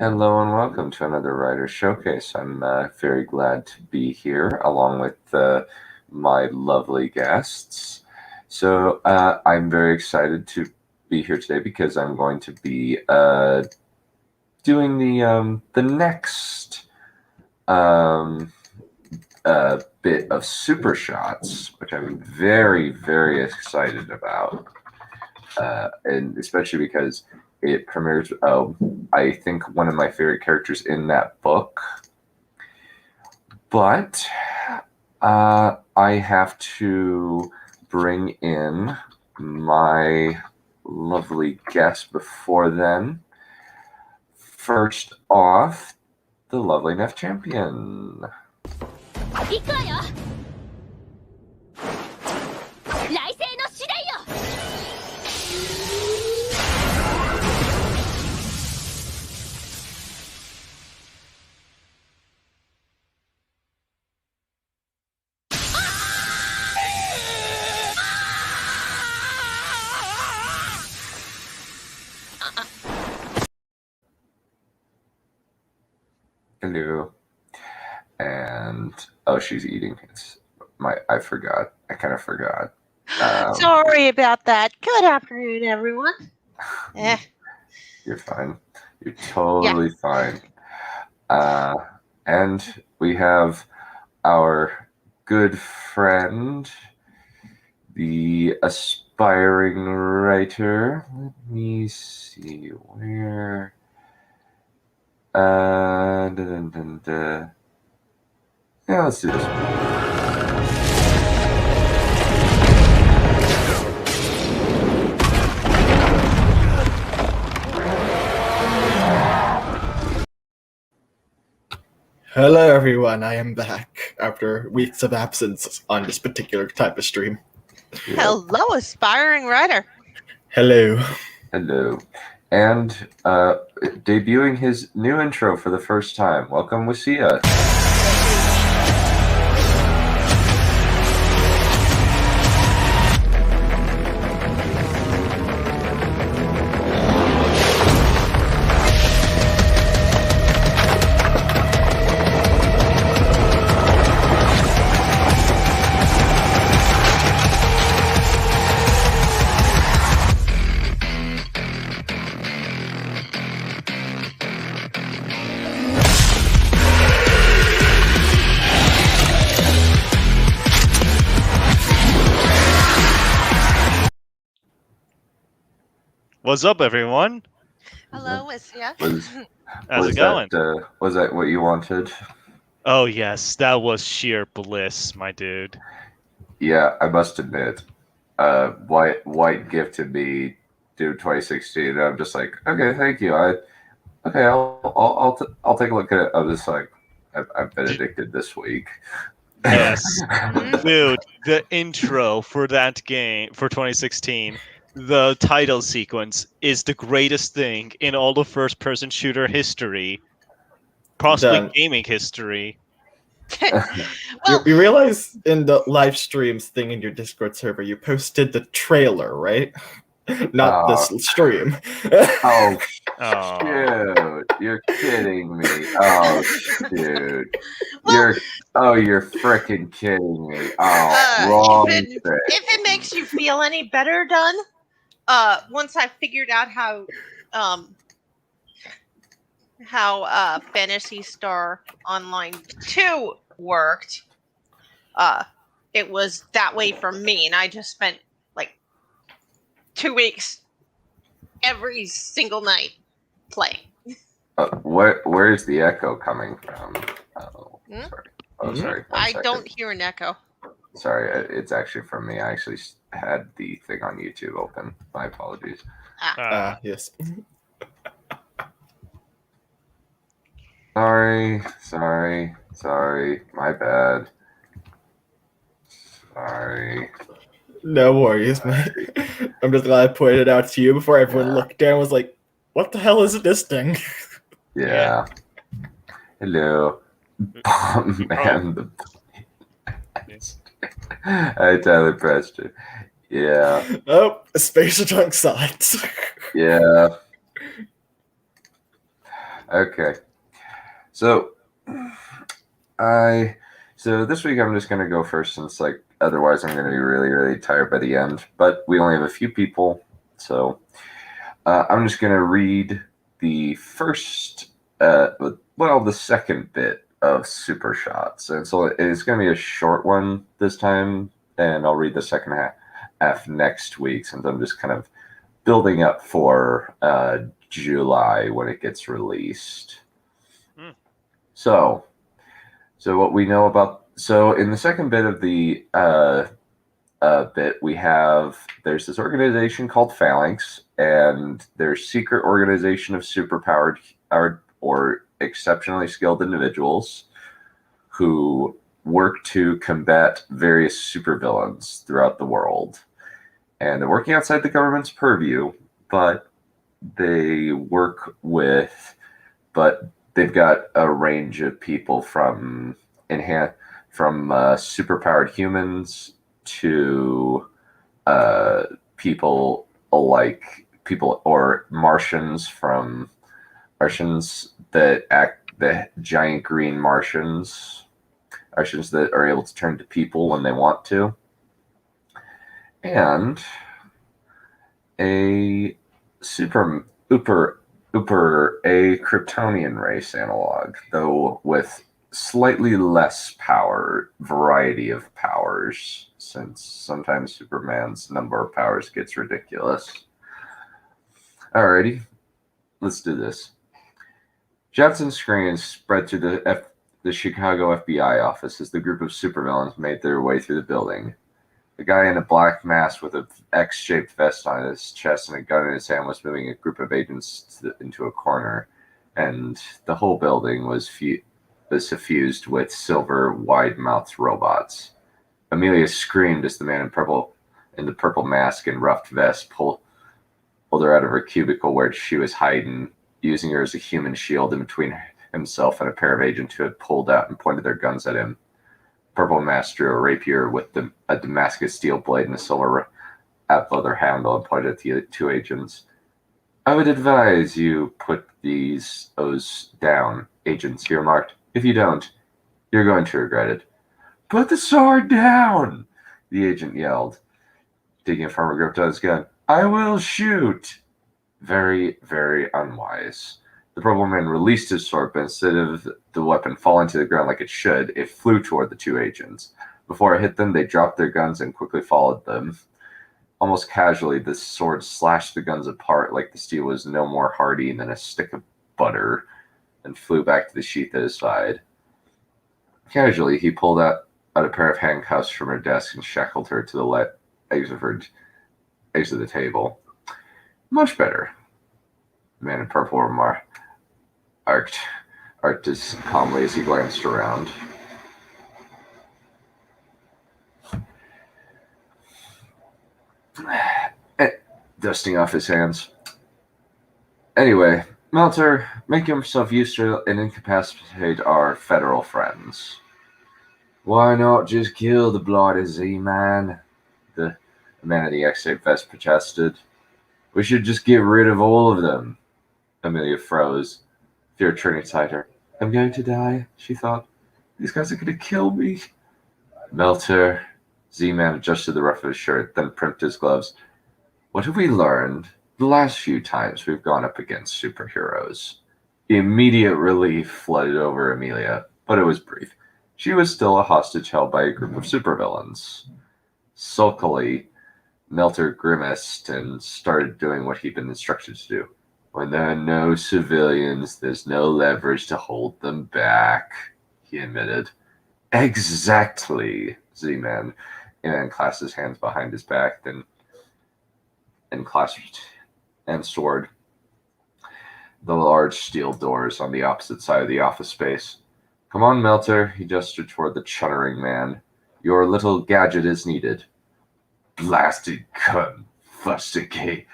Hello and welcome to another Writer Showcase. I'm very glad to be here along with my lovely guests. I'm very excited to be here today because I'm going to be doing the next bit of Super Shots, which I'm very, very excited about, and especially because it premieres, I think, one of my favorite characters in that book. But I have to bring in my lovely guest before then. First off, the lovely Neff Champion. Hello. And she's eating. I forgot. I kind of forgot. Sorry about that. Good afternoon, everyone. You're fine. You're totally fine. And we have our good friend, the aspiring writer. Let me see where. Yeah, let's do this one. Hello everyone, I am back after weeks of absence on this particular type of stream. Yeah. Hello, aspiring writer. Hello. Hello. And debuting his new intro for the first time. Welcome, Wasia. What's up, everyone? Hello, Wasia. How's it going? Was that what you wanted? Oh, yes, that was sheer bliss, my dude. Yeah, I must admit, White gifted me Doom 2016, and I'm just like, okay, thank you. I'll take a look at it. I'm just like, I've been addicted this week. Yes, dude, the intro for that game for 2016, the title sequence is the greatest thing in all of first-person shooter history, possibly gaming history. You realize in the live streams thing in your Discord server, you posted the trailer, right? Not this stream. Oh, shoot. You're kidding me. Oh, dude. You're freaking kidding me. Oh, wrong thing. If it makes you feel any better, Dunn, once I figured out how Phantasy Star Online 2 worked, it was that way for me, and I just spent like 2 weeks every single night playing. Where's the echo coming from? Oh, sorry. Oh, sorry. I don't hear an echo. Sorry, it's actually from me. I actually had the thing on YouTube open. My apologies. Yes. Sorry. My bad. Sorry. No worries, mate. I'm just glad I pointed it out to you before everyone looked down and was like, what the hell is this thing? Yeah. Hello. Man, I Tyler Preston. Yeah. Oh, a space junk sides. Yeah. Okay. So so this week I'm just gonna go first since otherwise I'm gonna be really, really tired by the end. But we only have a few people, so I'm just gonna read the first the second bit of Super Shots. And so it's gonna be a short one this time, and I'll read the second half next week since I'm just kind of building up for July when it gets released. So what we know about in the second bit of the bit we have there's this organization called Phalanx and their secret organization of superpowered or exceptionally skilled individuals who work to combat various supervillains throughout the world. And they're working outside the government's purview, but they've got a range of people from superpowered humans to people or Martians that act the giant green Martians that are able to turn to people when they want to, and a a Kryptonian race analog, though with slightly less variety of powers, since sometimes Superman's number of powers gets ridiculous. Alrighty, let's do this. Johnson's screams spread through the Chicago FBI office as the group of supervillains made their way through the building. The guy in a black mask with an X-shaped vest on his chest and a gun in his hand was moving a group of agents into a corner, and the whole building was suffused with silver, wide-mouthed robots. Amelia screamed as the man in the purple mask and rough vest pulled her out of her cubicle where she was hiding, using her as a human shield in between himself and a pair of agents who had pulled out and pointed their guns at him. Purple Mask drew a rapier with a Damascus steel blade and a silver leather handle and pointed at the two agents. I would advise you put those down, agents, he remarked. If you don't, you're going to regret it. Put the sword down, the agent yelled, taking a firmer grip on his gun. I will shoot. Very, very unwise. The purple man released his sword, but instead of the weapon falling to the ground like it should, it flew toward the two agents. Before it hit them, they dropped their guns and quickly followed them. Almost casually, the sword slashed the guns apart like the steel was no more hardy than a stick of butter, and flew back to the sheath at his side. Casually, he pulled out a pair of handcuffs from her desk and shackled her to the exit the table. Much better, the man in purple arced as calmly as he glanced around. Dusting off his hands. Anyway, Melter, make yourself useful and incapacitate our federal friends. Why not just kill the bloody Z-Man? The man in the X-shaped vest protested. We should just get rid of all of them. Amelia froze, fear turning tighter. I'm going to die, she thought. These guys are going to kill me. Melter. Z-Man adjusted the ruff of his shirt, then primped his gloves. What have we learned the last few times we've gone up against superheroes? Immediate relief flooded over Amelia, but it was brief. She was still a hostage held by a group of supervillains. Sulkily, Melter grimaced and started doing what he'd been instructed to do. When there are no civilians, there's no leverage to hold them back, he admitted. Exactly, Z-Man. And clasped his hands behind his back, then clasped and sword the large steel doors on the opposite side of the office space. Come on, Melter, he gestured toward the chuttering man. Your little gadget is needed. Blasted cunt, fustigated,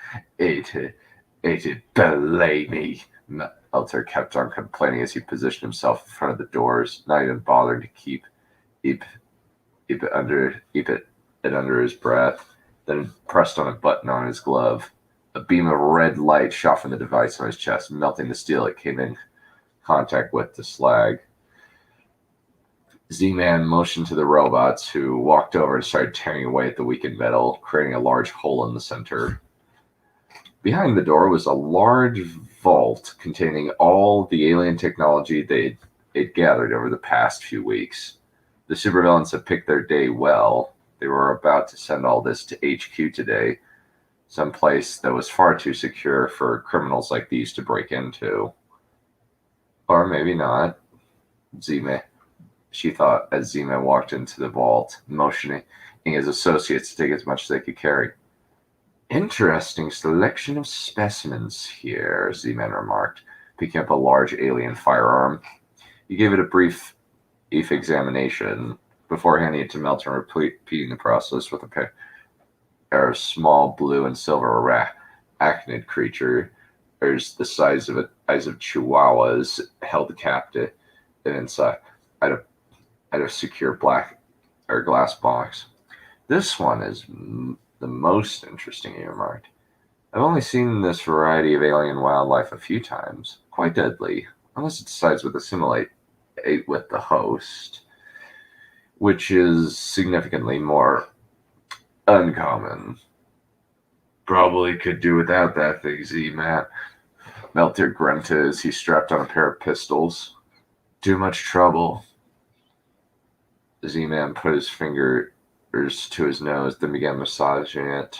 belay me. Melter kept on complaining as he positioned himself in front of the doors, not even bothering to keep it under his breath, then pressed on a button on his glove. A beam of red light shot from the device on his chest, melting the steel it came in contact with the slag. Z-Man motioned to the robots, who walked over and started tearing away at the weakened metal, creating a large hole in the center. Behind the door was a large vault containing all the alien technology they'd gathered over the past few weeks. The supervillains had picked their day well. They were about to send all this to HQ today, someplace that was far too secure for criminals like these to break into. Or maybe not. Z-Man, she thought, as Z-Man walked into the vault, motioning his associates to take as much as they could carry. Interesting selection of specimens here, Z-Man remarked, picking up a large alien firearm. He gave it a brief examination before handing it to Melton, repeating the process with a pair of small blue and silver arachnid creatures the size of chihuahuas held captive inside out of secure black or glass box. This one is the most interesting, he remarked. I've only seen this variety of alien wildlife a few times. Quite deadly, unless it decides to assimilate with the host, which is significantly more uncommon. Probably could do without that thing, Z-Man. Melter grunted as he strapped on a pair of pistols. Too much trouble. Z-Man put his fingers to his nose, then began massaging it.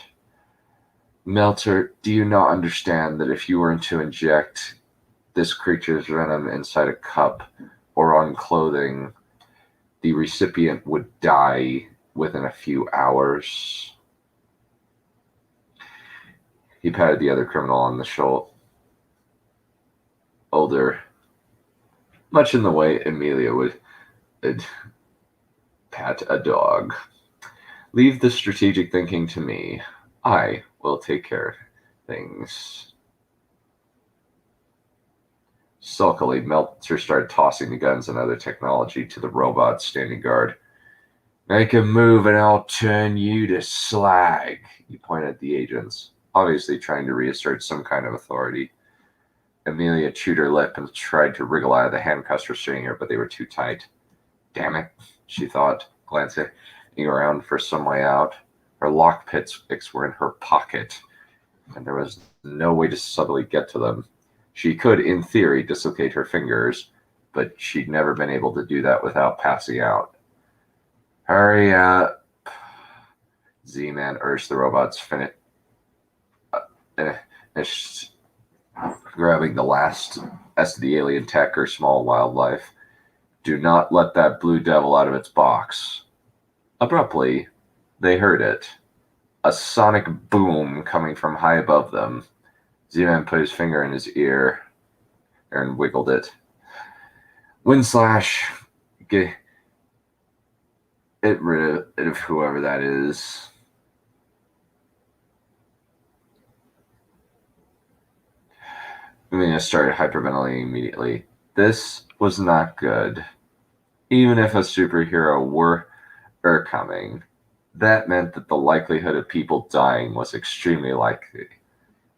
Melter, do you not understand that if you were to inject this creature's venom inside a cup or on clothing, the recipient would die within a few hours? He patted the other criminal on the shoulder, much in the way Amelia would pat a dog. Leave the strategic thinking to me. I will take care of things. Sulkily, Meltzer started tossing the guns and other technology to the robots standing guard. Make a move and I'll turn you to slag, he pointed at the agents, obviously trying to reassert some kind of authority. Amelia chewed her lip and tried to wriggle out of the handcuffs restraining her, but they were too tight. Damn it, she thought, glancing around for some way out. Her lockpicks were in her pocket, and there was no way to subtly get to them. She could, in theory, dislocate her fingers, but she'd never been able to do that without passing out. Hurry up, Z-Man urged the robots, grabbing the last of the alien tech or small wildlife. Do not let that blue devil out of its box. Abruptly, they heard it. A sonic boom coming from high above them. Z-Man put his finger in his ear and wiggled it. Windslash, get rid of whoever that is. Amelia started hyperventilating immediately. This was not good. Even if a superhero were coming, that meant that the likelihood of people dying was extremely likely.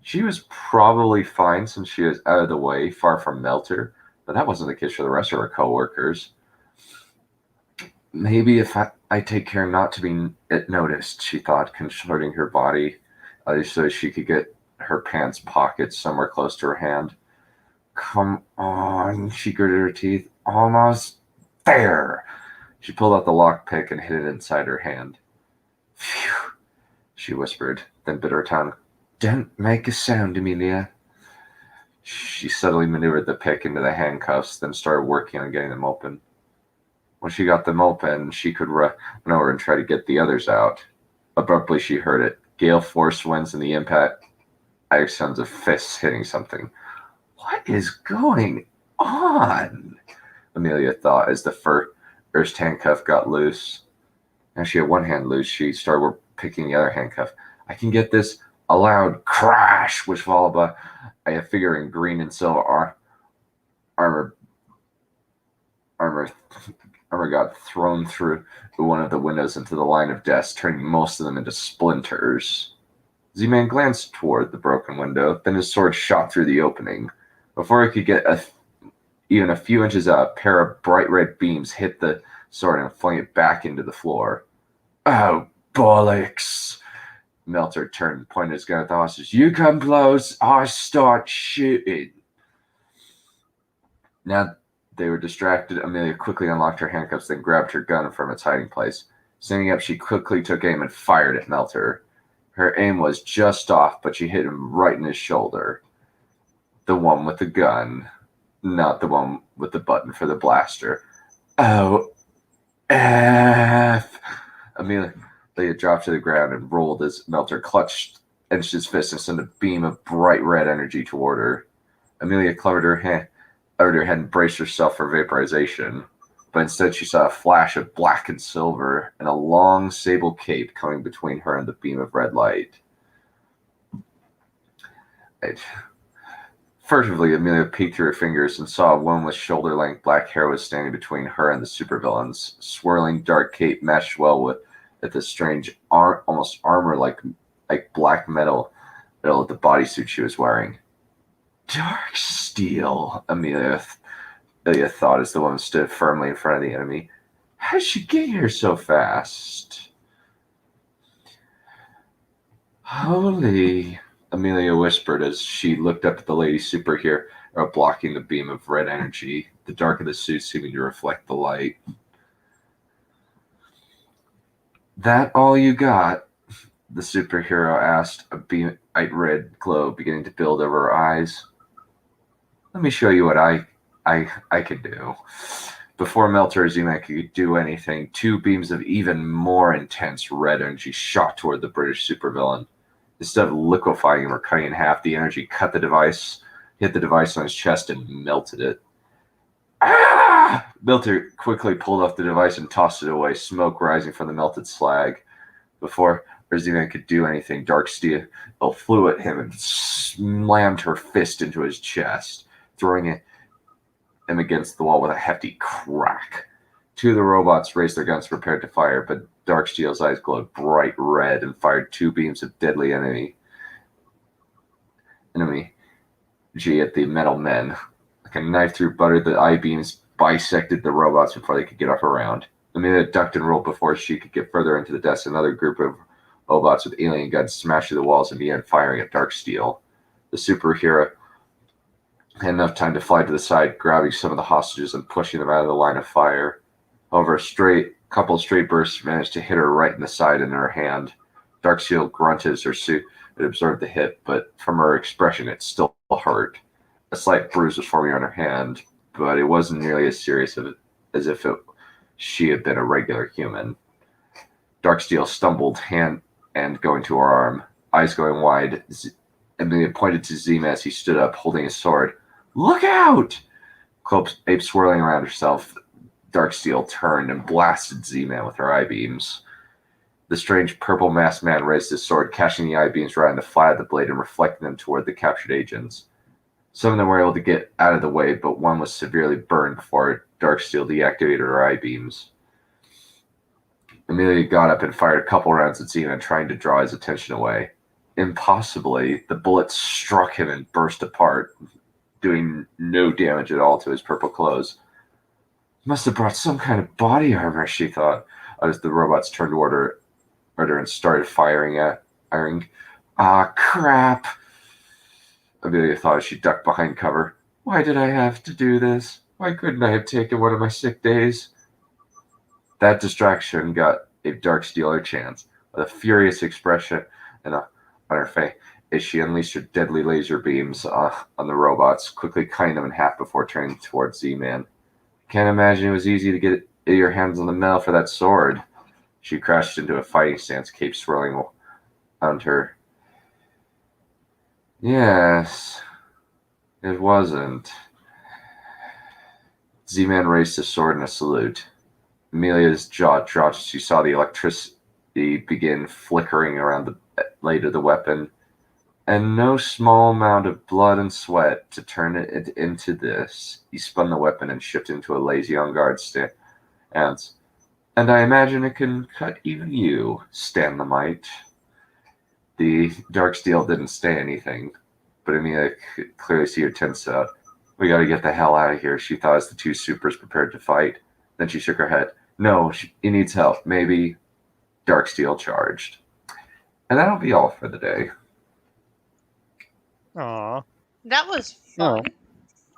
She was probably fine since she was out of the way, far from Melter, but that wasn't the case for the rest of her co-workers. Maybe if I take care not to be noticed, she thought, contorting her body so she could get her pants pockets somewhere close to her hand. Come on, she gritted her teeth. Almost there. She pulled out the lockpick and hid it inside her hand. Phew, she whispered, then bit her tongue. Don't make a sound, Amelia. She subtly maneuvered the pick into the handcuffs, then started working on getting them open. When she got them open, she could run over and try to get the others out. Abruptly, she heard it. Gale force winds and the impact sounds of fists hitting something. What is going on? Amelia thought as the first handcuff got loose. Now she had one hand loose. She started picking the other handcuff. I can get this. A loud crash was followed by a figure in green and silver armor got thrown through one of the windows into the line of desks, turning most of them into splinters. Z-Man glanced toward the broken window, then his sword shot through the opening. Before he could get even a few inches out, a pair of bright red beams hit the sword and flung it back into the floor. Oh, bollocks! Melter turned and pointed his gun at the hostage. You come close, I start shooting. Now they were distracted. Amelia quickly unlocked her handcuffs, then grabbed her gun from its hiding place. Standing up, she quickly took aim and fired at Melter. Her aim was just off, but she hit him right in his shoulder. The one with the gun, not the one with the button for the blaster. Oh, F! Amelia dropped to the ground and rolled as Melter clenched his fist and sent a beam of bright red energy toward her. Amelia covered her head and braced herself for vaporization, but instead she saw a flash of black and silver and a long sable cape coming between her and the beam of red light. Furtively, Amelia peeked through her fingers and saw a woman with shoulder-length black hair was standing between her and the supervillains. Swirling dark cape matched well with the strange, almost armor-like black metal the bodysuit she was wearing. Dark steel, Amelia thought as the woman stood firmly in front of the enemy. How did she get here so fast? Holy, Amelia whispered as she looked up at the lady superhero blocking the beam of red energy, the dark of the suit seeming to reflect the light. That all you got? The superhero asked, a bright red glow beginning to build over her eyes. Let me show you what I can do. Before Melter or Z-Man could do anything, two beams of even more intense red energy shot toward the British supervillain. Instead of liquefying him or cutting in half, the energy hit the device on his chest and melted it. Ah! Melter quickly pulled off the device and tossed it away, smoke rising from the melted slag. Before Z-Man could do anything, Dark Steel flew at him and slammed her fist into his chest, throwing him against the wall with a hefty crack. Two of the robots raised their guns prepared to fire, but Darksteel's eyes glowed bright red and fired two beams of deadly energy at the metal men. Like a knife through butter, the eye beams bisected the robots before they could get off around. Amelia ducked and rolled before she could get further into the desk. Another group of robots with alien guns smashed through the walls and began firing at Darksteel. The superhero had enough time to fly to the side, grabbing some of the hostages and pushing them out of the line of fire. However, a couple of straight bursts managed to hit her right in the side and in her hand. Darksteel grunted as her suit had absorbed the hit, but from her expression, it still hurt. A slight bruise was forming on her hand, but it wasn't nearly as serious as if she had been a regular human. Darksteel stumbled, hand going to her arm, eyes going wide. Amelia pointed to Zima as he stood up, holding his sword. Look out! Ape swirling around herself, Darksteel turned and blasted Z-Man with her eye beams. The strange purple masked man raised his sword, catching the eye beams right on the flat of the blade and reflecting them toward the captured agents. Some of them were able to get out of the way, but one was severely burned before Darksteel deactivated her eye beams. Amelia got up and fired a couple rounds at Z-Man, trying to draw his attention away. Impossibly, the bullet struck him and burst apart, doing no damage at all to his purple clothes. Must have brought some kind of body armor, she thought, as the robots turned toward her and started firing. Ah, crap! Amelia thought as she ducked behind cover. Why did I have to do this? Why couldn't I have taken one of my sick days? That distraction got a Darksteel her chance. With a furious expression on her face, as she unleashed her deadly laser beams on the robots, quickly cutting them in half before turning towards Z-Man. Can't imagine it was easy to get your hands on the metal for that sword. She crashed into a fighting stance, cape swirling around her. Yes, it wasn't. Z-Man raised his sword in a salute. Amelia's jaw dropped as she saw the electricity begin flickering around the blade of the weapon, and no small amount of blood and sweat to turn it into this. He spun the weapon and shifted into a lazy on-guard stance. And I imagine it can cut even you, Stan the Mite. The Darksteel didn't say anything, but Amelia could clearly see her tense out. We got to get the hell out of here. She thought us the two supers prepared to fight. Then she shook her head. No, he needs help. Maybe dark steel charged. And that'll be all for the day. Aw. That was fun.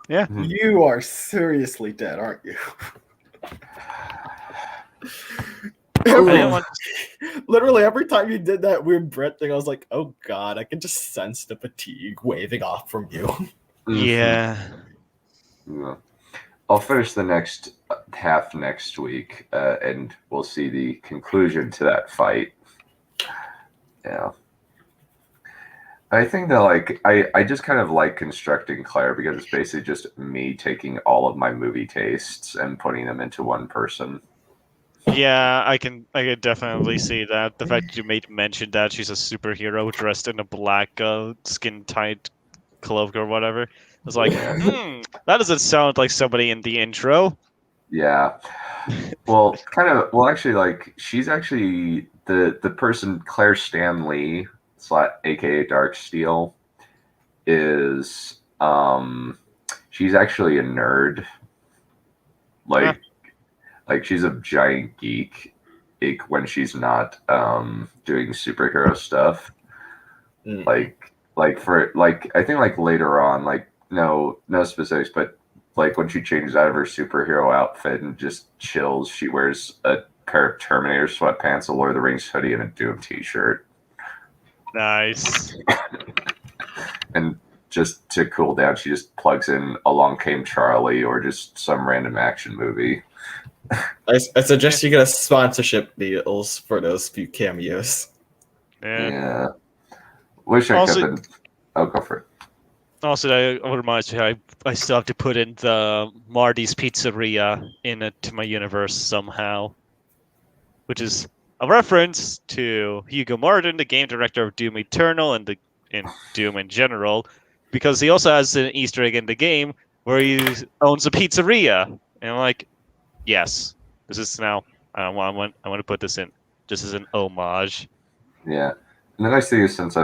Yeah. You are seriously dead, aren't you? I didn't want Literally every time you did that weird Brit thing, I was like, oh god, I can just sense the fatigue waving off from you. Yeah. Yeah. I'll finish the next half next week, and we'll see the conclusion to that fight. Yeah. I think that I just kind of like constructing Claire because it's basically just me taking all of my movie tastes and putting them into one person. Yeah, I can definitely see that. The fact you made mention that she's a superhero dressed in a black skin-tight cloak or whatever. I was like, Yeah. that doesn't sound like somebody in the intro. Yeah. Well, actually, she's actually the person Claire Stanley, aka Dark Steel, is she's actually a nerd. Like she's a giant geek when she's not doing superhero stuff. Like I think like later on, like no specifics, but like when she changes out of her superhero outfit and just chills, she wears a pair of Terminator sweatpants, a Lord of the Rings hoodie, and a Doom t-shirt. Nice. And just to cool down, she just plugs in Along Came Charlie or just some random action movie. I suggest you get a sponsorship deals for those few cameos. Yeah. Wish I Also- could have been... Oh, go for it. Also, that reminds me, I still have to put in the Marty's Pizzeria into my universe somehow, which is a reference to Hugo Martin, the game director of Doom Eternal and Doom in general, because he also has an Easter egg in the game where he owns a pizzeria, and I'm like, yes, this is now. I want to put this in just as an homage. Yeah. And the nice thing is, since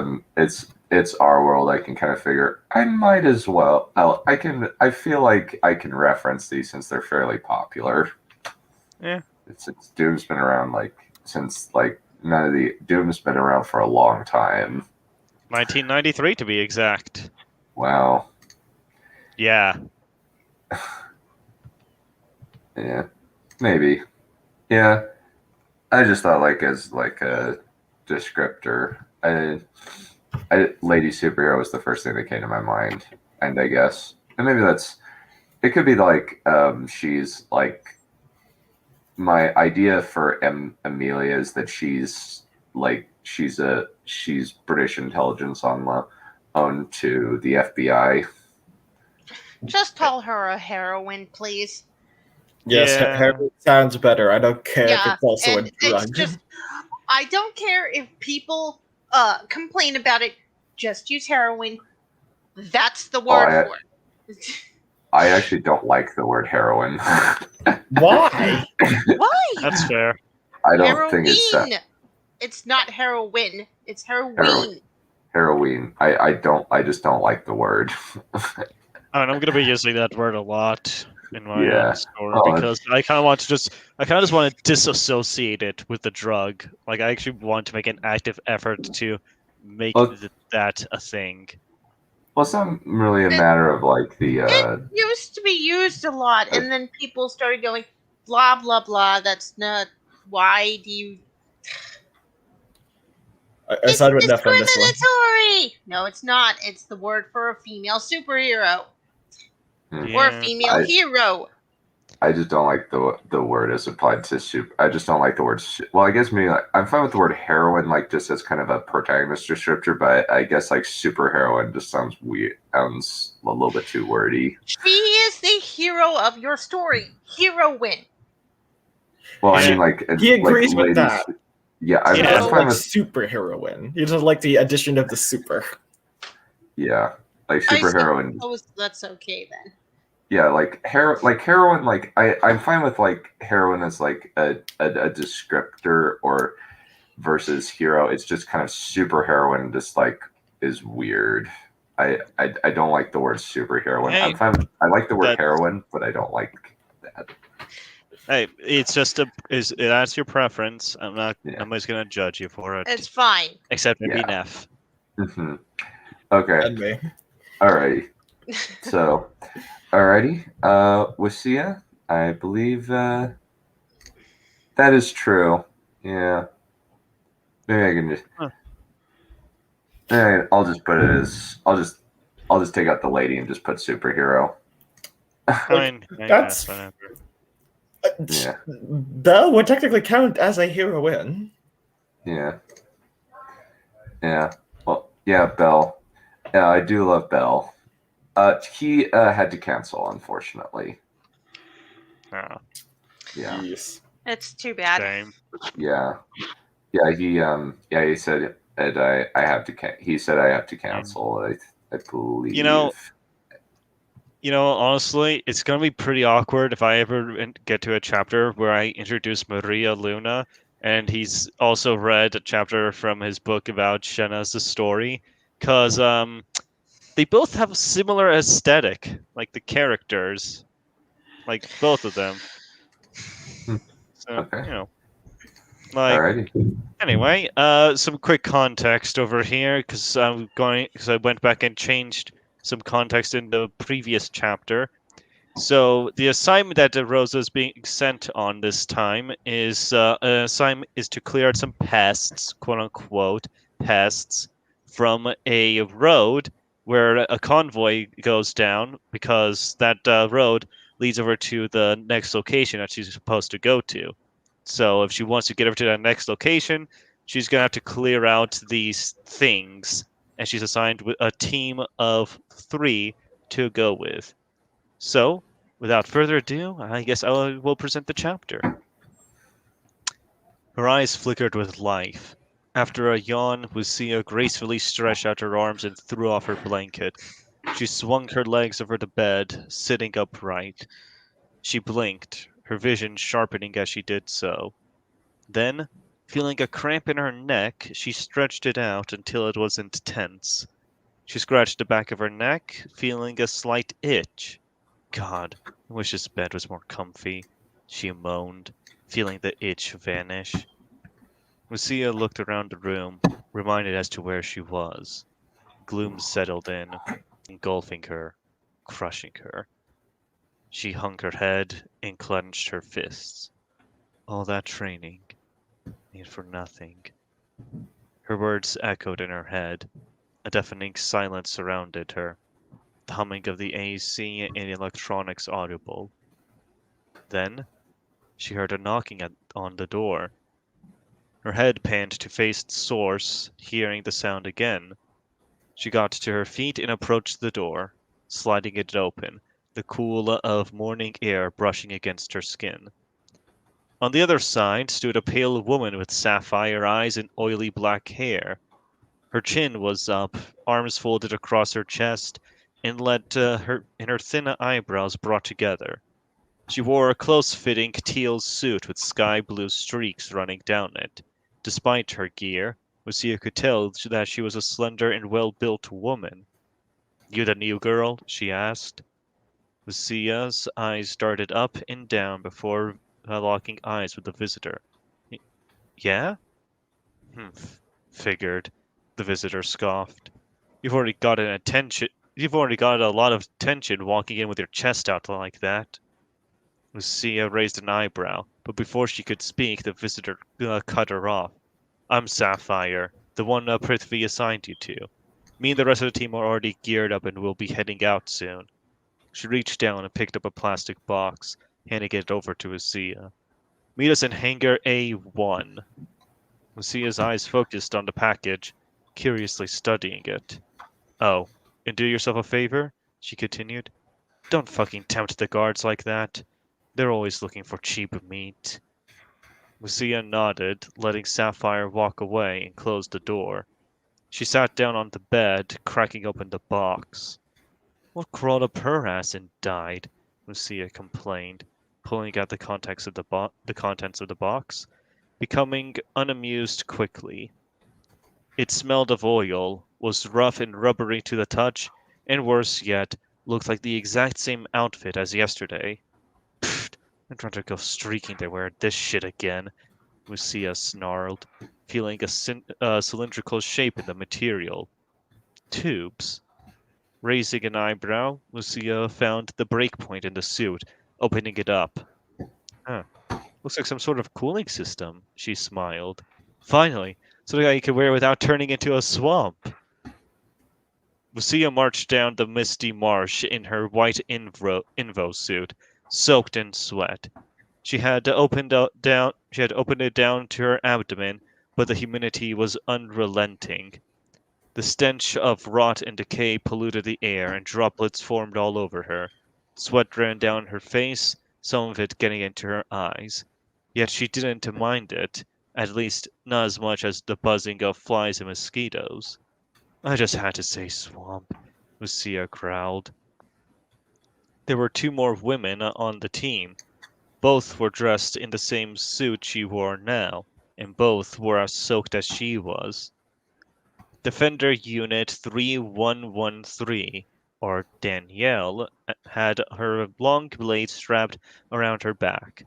it's our world, I can kind of figure I might as well. I feel like I can reference these since they're fairly popular. Yeah. Since Doom's been around Doom's been around for a long time. 1993 to be exact. Wow. Yeah. Yeah. Maybe. Yeah. I just thought as a descriptor. Lady superhero was the first thing that came to my mind, and I guess, and maybe it could be she's like, my idea for Amelia is that she's British intelligence on loan to the FBI. Just call her a heroine, please. Yes, Yeah. heroin sounds better. I don't care if Yeah, it's also a and drug. it's just, I don't care if people complain about it. Just use heroin. That's the word for it. I actually don't like the word heroin. Why? Why? That's fair. I don't think it's It's not heroin. It's heroin. Heroin. I just don't like the word. I'm going to be using that word a lot in my Yeah. story because I kind of just want to disassociate it with the drug. Like, I actually want to make an active effort to make that a thing. Well, it's not really a matter of It used to be used a lot, and then people started going, blah, blah, blah. That's not. Why do you. I side with Neff on this one. Discriminatory! No, it's not. It's the word for a female superhero. Or a female hero. I just don't like the word as applied to soup. I just don't like the word. Well, I guess maybe I'm fine with the word heroine, just as kind of a protagonist descriptor. But I guess superheroine just sounds weird. Sounds a little bit too wordy. She is the hero of your story. Heroine. Well, I mean, he agrees with that. Yeah, I'm fine with super heroine. He doesn't like the addition of the super. Yeah, superheroine. That's okay then. Yeah, heroin. I'm fine with heroin as a descriptor or versus hero. It's just kind of super heroine. Just is weird. I don't like the word superheroine. Hey, I'm fine. I like the word that- heroine, but I don't like that. Hey, it's just that's your preference. Yeah. Nobody's gonna judge you for it, It's fine. except maybe Yeah. Neff. Hmm. Okay. And me. Alrighty. So, alrighty. Wasia, I believe that is true. Yeah. Maybe I can just. Huh. I'll just put it as. I'll just take out the lady and just put superhero. Fine, I that's- guess, whatever. Yeah. Belle would technically count as a heroine. Yeah. Yeah. Well, yeah, Bell. Yeah, I do love Bell. He had to cancel, unfortunately. Oh, Yeah. Yes. It's too bad. same. Yeah. Yeah. He said that I have to. He said I have to cancel. I believe. Honestly, it's gonna be pretty awkward if I ever get to a chapter where I introduce Maria Luna, and he's also read a chapter from his book about Shenna's story, because they both have a similar aesthetic, like the characters, like both of them. Hmm. So Okay. like Alrighty. anyway, some quick context over here, because I went back and changed some context in the previous chapter. So the assignment that Rosa is being sent on this time is an assignment is to clear out some pests, quote unquote pests, from a road where a convoy goes down, because that road leads over to the next location that she's supposed to go to. So if she wants to get over to that next location, she's gonna have to clear out these things, and she's assigned with a team of 3 to go with. So, without further ado, I guess I will present the chapter. Her eyes flickered with life. After a yawn, Lucia gracefully stretched out her arms and threw off her blanket. She swung her legs over the bed, sitting upright. She blinked, her vision sharpening as she did so. Then, feeling a cramp in her neck, she stretched it out until it wasn't tense. She scratched the back of her neck, feeling a slight itch. God, I wish this bed was more comfy, she moaned, feeling the itch vanish. Lucia looked around the room, reminded as to where she was. Gloom settled in, engulfing her, crushing her. She hung her head and clenched her fists. All that training, and for nothing. Her words echoed in her head. A deafening silence surrounded her, the humming of the AC and electronics audible. Then she heard a knocking on the door. Her head panned to face its source, hearing the sound again. She got to her feet and approached the door, sliding it open, the cool of morning air brushing against her skin. On the other side stood a pale woman with sapphire eyes and oily black hair. Her chin was up, arms folded across her chest, and her thin eyebrows brought together. She wore a close-fitting teal suit with sky blue streaks running down it. Despite her gear, Lucia could tell that she was a slender and well-built woman. "You the new girl?" she asked. Lucia's eyes darted up and down before locking eyes with the visitor. Yeah? Humph, figured. The visitor scoffed. You've already got an attention. You've already got a lot of tension walking in with your chest out like that. Lucia raised an eyebrow, but before she could speak, the visitor cut her off. "I'm Sapphire, the one Prithvi assigned you to. Me and the rest of the team are already geared up and will be heading out soon." She reached down and picked up a plastic box, handing it over to Lucia. "Meet us in Hangar A1. Lucia's eyes focused on the package, curiously studying it. "Oh, and do yourself a favor," she continued. "Don't fucking tempt the guards like that. They're always looking for cheap meat." Lucia nodded, letting Sapphire walk away and close the door. She sat down on the bed, cracking open the box. "What crawled up her ass and died?" Lucia complained, pulling out the contents of the box, becoming unamused quickly. It smelled of oil, was rough and rubbery to the touch, and worse yet, looked like the exact same outfit as yesterday. Pfft, I'm trying to go streaking to wear this shit again, Lucia snarled, feeling a cylindrical shape in the material. Tubes. Raising an eyebrow, Lucia found the breakpoint in the suit, opening it up. Huh. Looks like some sort of cooling system, she smiled. Finally, something I can wear without turning into a swamp. Lucia marched down the misty marsh in her white invo suit, soaked in sweat. She had opened it down to her abdomen, but the humidity was unrelenting. The stench of rot and decay polluted the air, and droplets formed all over her. Sweat ran down her face, some of it getting into her eyes. Yet she didn't mind it, at least not as much as the buzzing of flies and mosquitoes. I just had to say swamp, Lucia growled. There were two more women on the team. Both were dressed in the same suit she wore now, and both were as soaked as she was. Defender Unit 3113, or Danielle, had her long blade strapped around her back,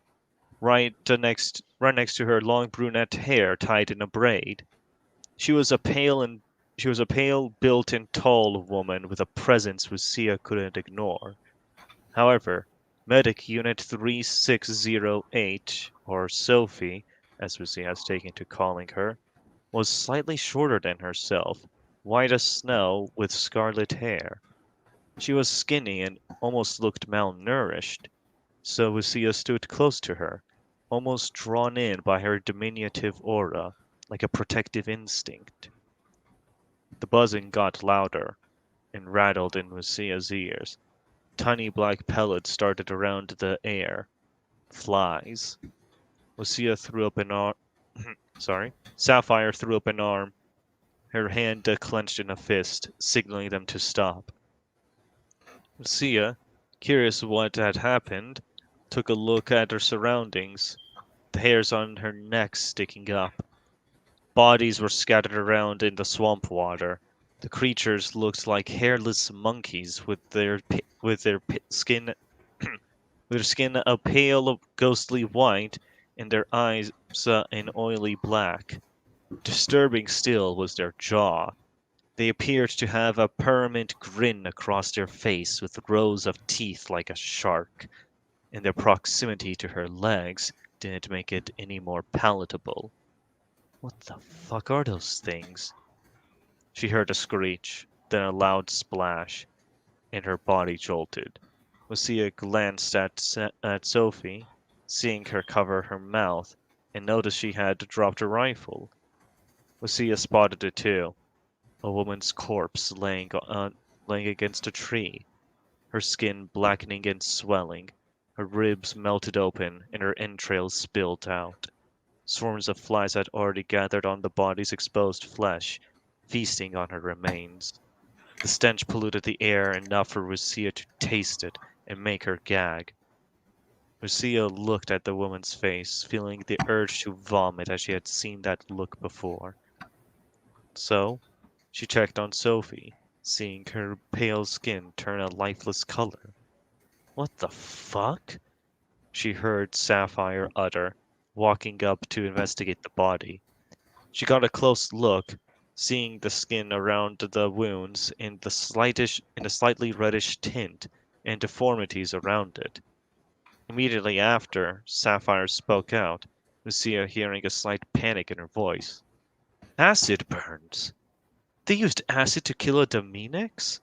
right next to her long brunette hair tied in a braid. She was a pale, built and tall woman with a presence Lucia couldn't ignore. However, Medic Unit 3608, or Sophie, as Lucia has taken to calling her, was slightly shorter than herself, white as snow with scarlet hair. She was skinny and almost looked malnourished, so Lucia stood close to her, almost drawn in by her diminutive aura, like a protective instinct. The buzzing got louder and rattled in Lucia's ears. Tiny black pellets started around the air. Flies. Lucia threw up an arm. Sorry. Sapphire threw up an arm, her hand clenched in a fist, signaling them to stop. Lucia, curious what had happened, took a look at her surroundings, the hairs on her neck sticking up. Bodies were scattered around in the swamp water. The creatures looked like hairless monkeys skin with their skin a pale ghostly white and their eyes an oily black. Disturbing still was their jaw. They appeared to have a permanent grin across their face with rows of teeth like a shark, and their proximity to her legs didn't make it any more palatable. What the fuck are those things? She heard a screech, then a loud splash, and her body jolted. Lucia glanced at Sophie, seeing her cover her mouth, and noticed she had dropped her rifle. Lucia spotted it too. A woman's corpse laying against a tree, her skin blackening and swelling, her ribs melted open, and her entrails spilled out. Swarms of flies had already gathered on the body's exposed flesh, feasting on her remains. The stench polluted the air enough for Lucia to taste it and make her gag. Lucia looked at the woman's face, feeling the urge to vomit as she had seen that look before. So, she checked on Sophie, seeing her pale skin turn a lifeless color. What the fuck? She heard Sapphire utter, walking up to investigate the body. She got a close look, seeing the skin around the wounds in a slightly reddish tint and deformities around it. Immediately after, Sapphire spoke out, Lucia hearing a slight panic in her voice. Acid burns! They used acid to kill a Dominix?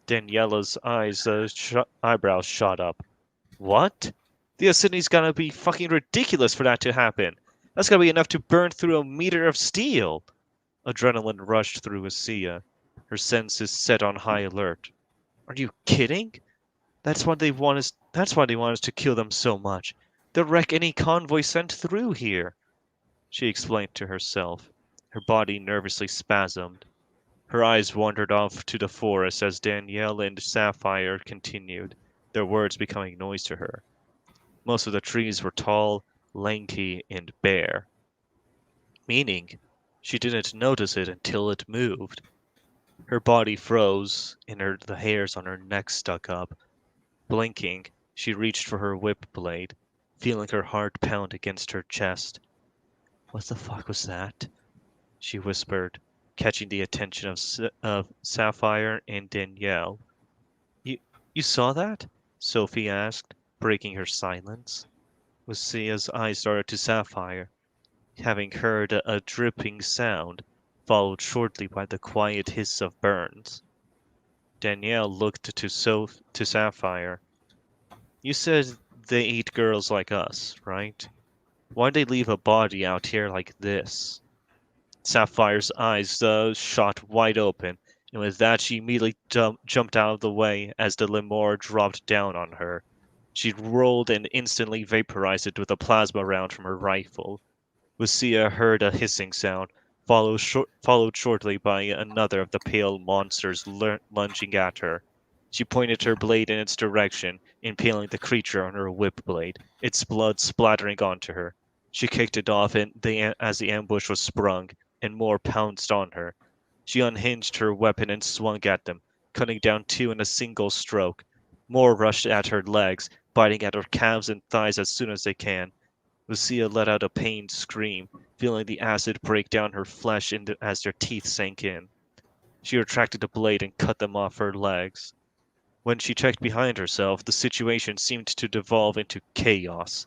Daniela's eyebrows shot up. What? The acidity's gotta be fucking ridiculous for that to happen. That's gotta be enough to burn through a meter of steel. Adrenaline rushed through Lucia, her senses set on high alert. Are you kidding? That's why they want us to kill them so much. They'll wreck any convoy sent through here, she explained to herself. Her body nervously spasmed. Her eyes wandered off to the forest as Danielle and Sapphire continued, their words becoming noise to her. Most of the trees were tall, lanky, and bare. Meaning, She didn't notice it until it moved. Her body froze, and the hairs on her neck stuck up. Blinking, she reached for her whip blade, feeling her heart pound against her chest. What the fuck was that? She whispered, catching the attention of Sapphire and Danielle. You, you saw that? Sophie asked, breaking her silence. Lucia's eyes darted to Sapphire, having heard a dripping sound, followed shortly by the quiet hiss of burns. Danielle looked to Sapphire. You said they eat girls like us, right? Why'd they leave a body out here like this? Sapphire's eyes shot wide open, and with that she immediately jumped out of the way as the lemur dropped down on her. She rolled and instantly vaporized it with a plasma round from her rifle. Lucia heard a hissing sound, followed shortly by another of the pale monsters lunging at her. She pointed her blade in its direction, impaling the creature on her whip blade, its blood splattering onto her. She kicked it off as the ambush was sprung, and more pounced on her. She unhinged her weapon and swung at them, cutting down two in a single stroke. More rushed at her legs, biting at her calves and thighs as soon as they can. Lucia let out a pained scream, feeling the acid break down her flesh as their teeth sank in. She retracted the blade and cut them off her legs. When she checked behind herself, the situation seemed to devolve into chaos.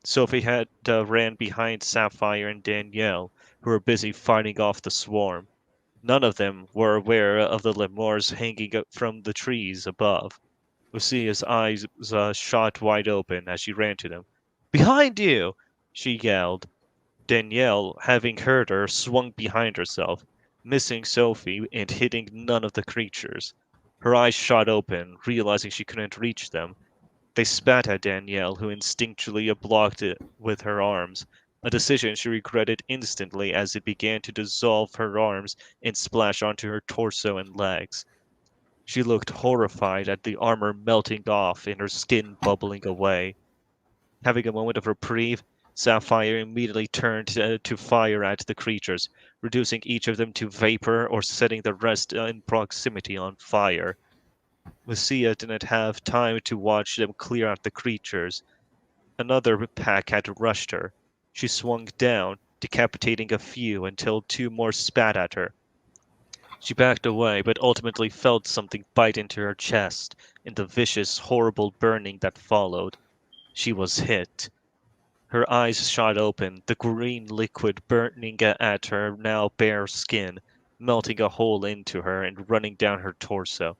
Sophie had ran behind Sapphire and Danielle, who were busy fighting off the swarm. None of them were aware of the lemurs hanging up from the trees above. Lucia's eyes shot wide open as she ran to them. Behind you! She yelled. Danielle, having heard her, swung behind herself, missing Sophie and hitting none of the creatures. Her eyes shot open, realizing she couldn't reach them. They spat at Danielle, who instinctually blocked it with her arms, a decision she regretted instantly as it began to dissolve her arms and splash onto her torso and legs. She looked horrified at the armor melting off and her skin bubbling away. Having a moment of reprieve, Sapphire immediately turned to fire at the creatures, reducing each of them to vapor or setting the rest in proximity on fire. Lucia didn't have time to watch them clear out the creatures. Another pack had rushed her. She swung down, decapitating a few until two more spat at her. She backed away, but ultimately felt something bite into her chest in the vicious, horrible burning that followed. She was hit. Her eyes shot open, the green liquid burning at her now bare skin, melting a hole into her and running down her torso.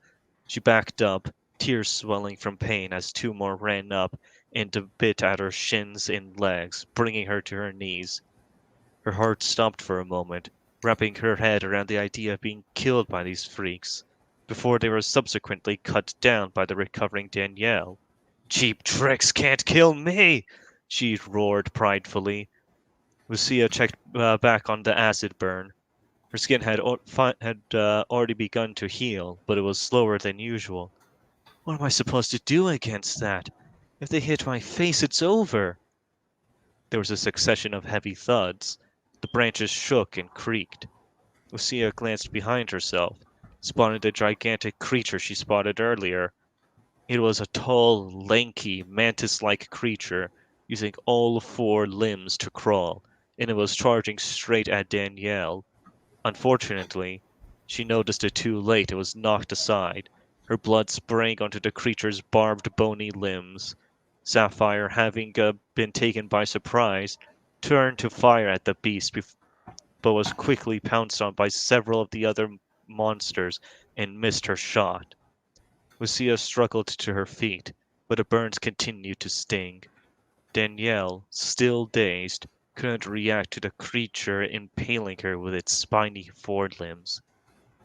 She backed up, tears swelling from pain as two more ran up and bit at her shins and legs, bringing her to her knees. Her heart stopped for a moment, wrapping her head around the idea of being killed by these freaks, before they were subsequently cut down by the recovering Danielle. Cheap tricks can't kill me! She roared pridefully. Lucia checked back on the acid burn. Her skin had already begun to heal, but it was slower than usual. What am I supposed to do against that? If they hit my face, it's over. There was a succession of heavy thuds. The branches shook and creaked. Lucia glanced behind herself, spotted the gigantic creature she spotted earlier. It was a tall, lanky, mantis-like creature, using all four limbs to crawl, and it was charging straight at Danielle. Unfortunately, she noticed it too late and was knocked aside. Her blood sprang onto the creature's barbed, bony limbs. Sapphire, having been taken by surprise, turned to fire at the beast, but was quickly pounced on by several of the other monsters and missed her shot. Lucia struggled to her feet, but the burns continued to sting. Danielle, still dazed, couldn't react to the creature impaling her with its spiny forelimbs.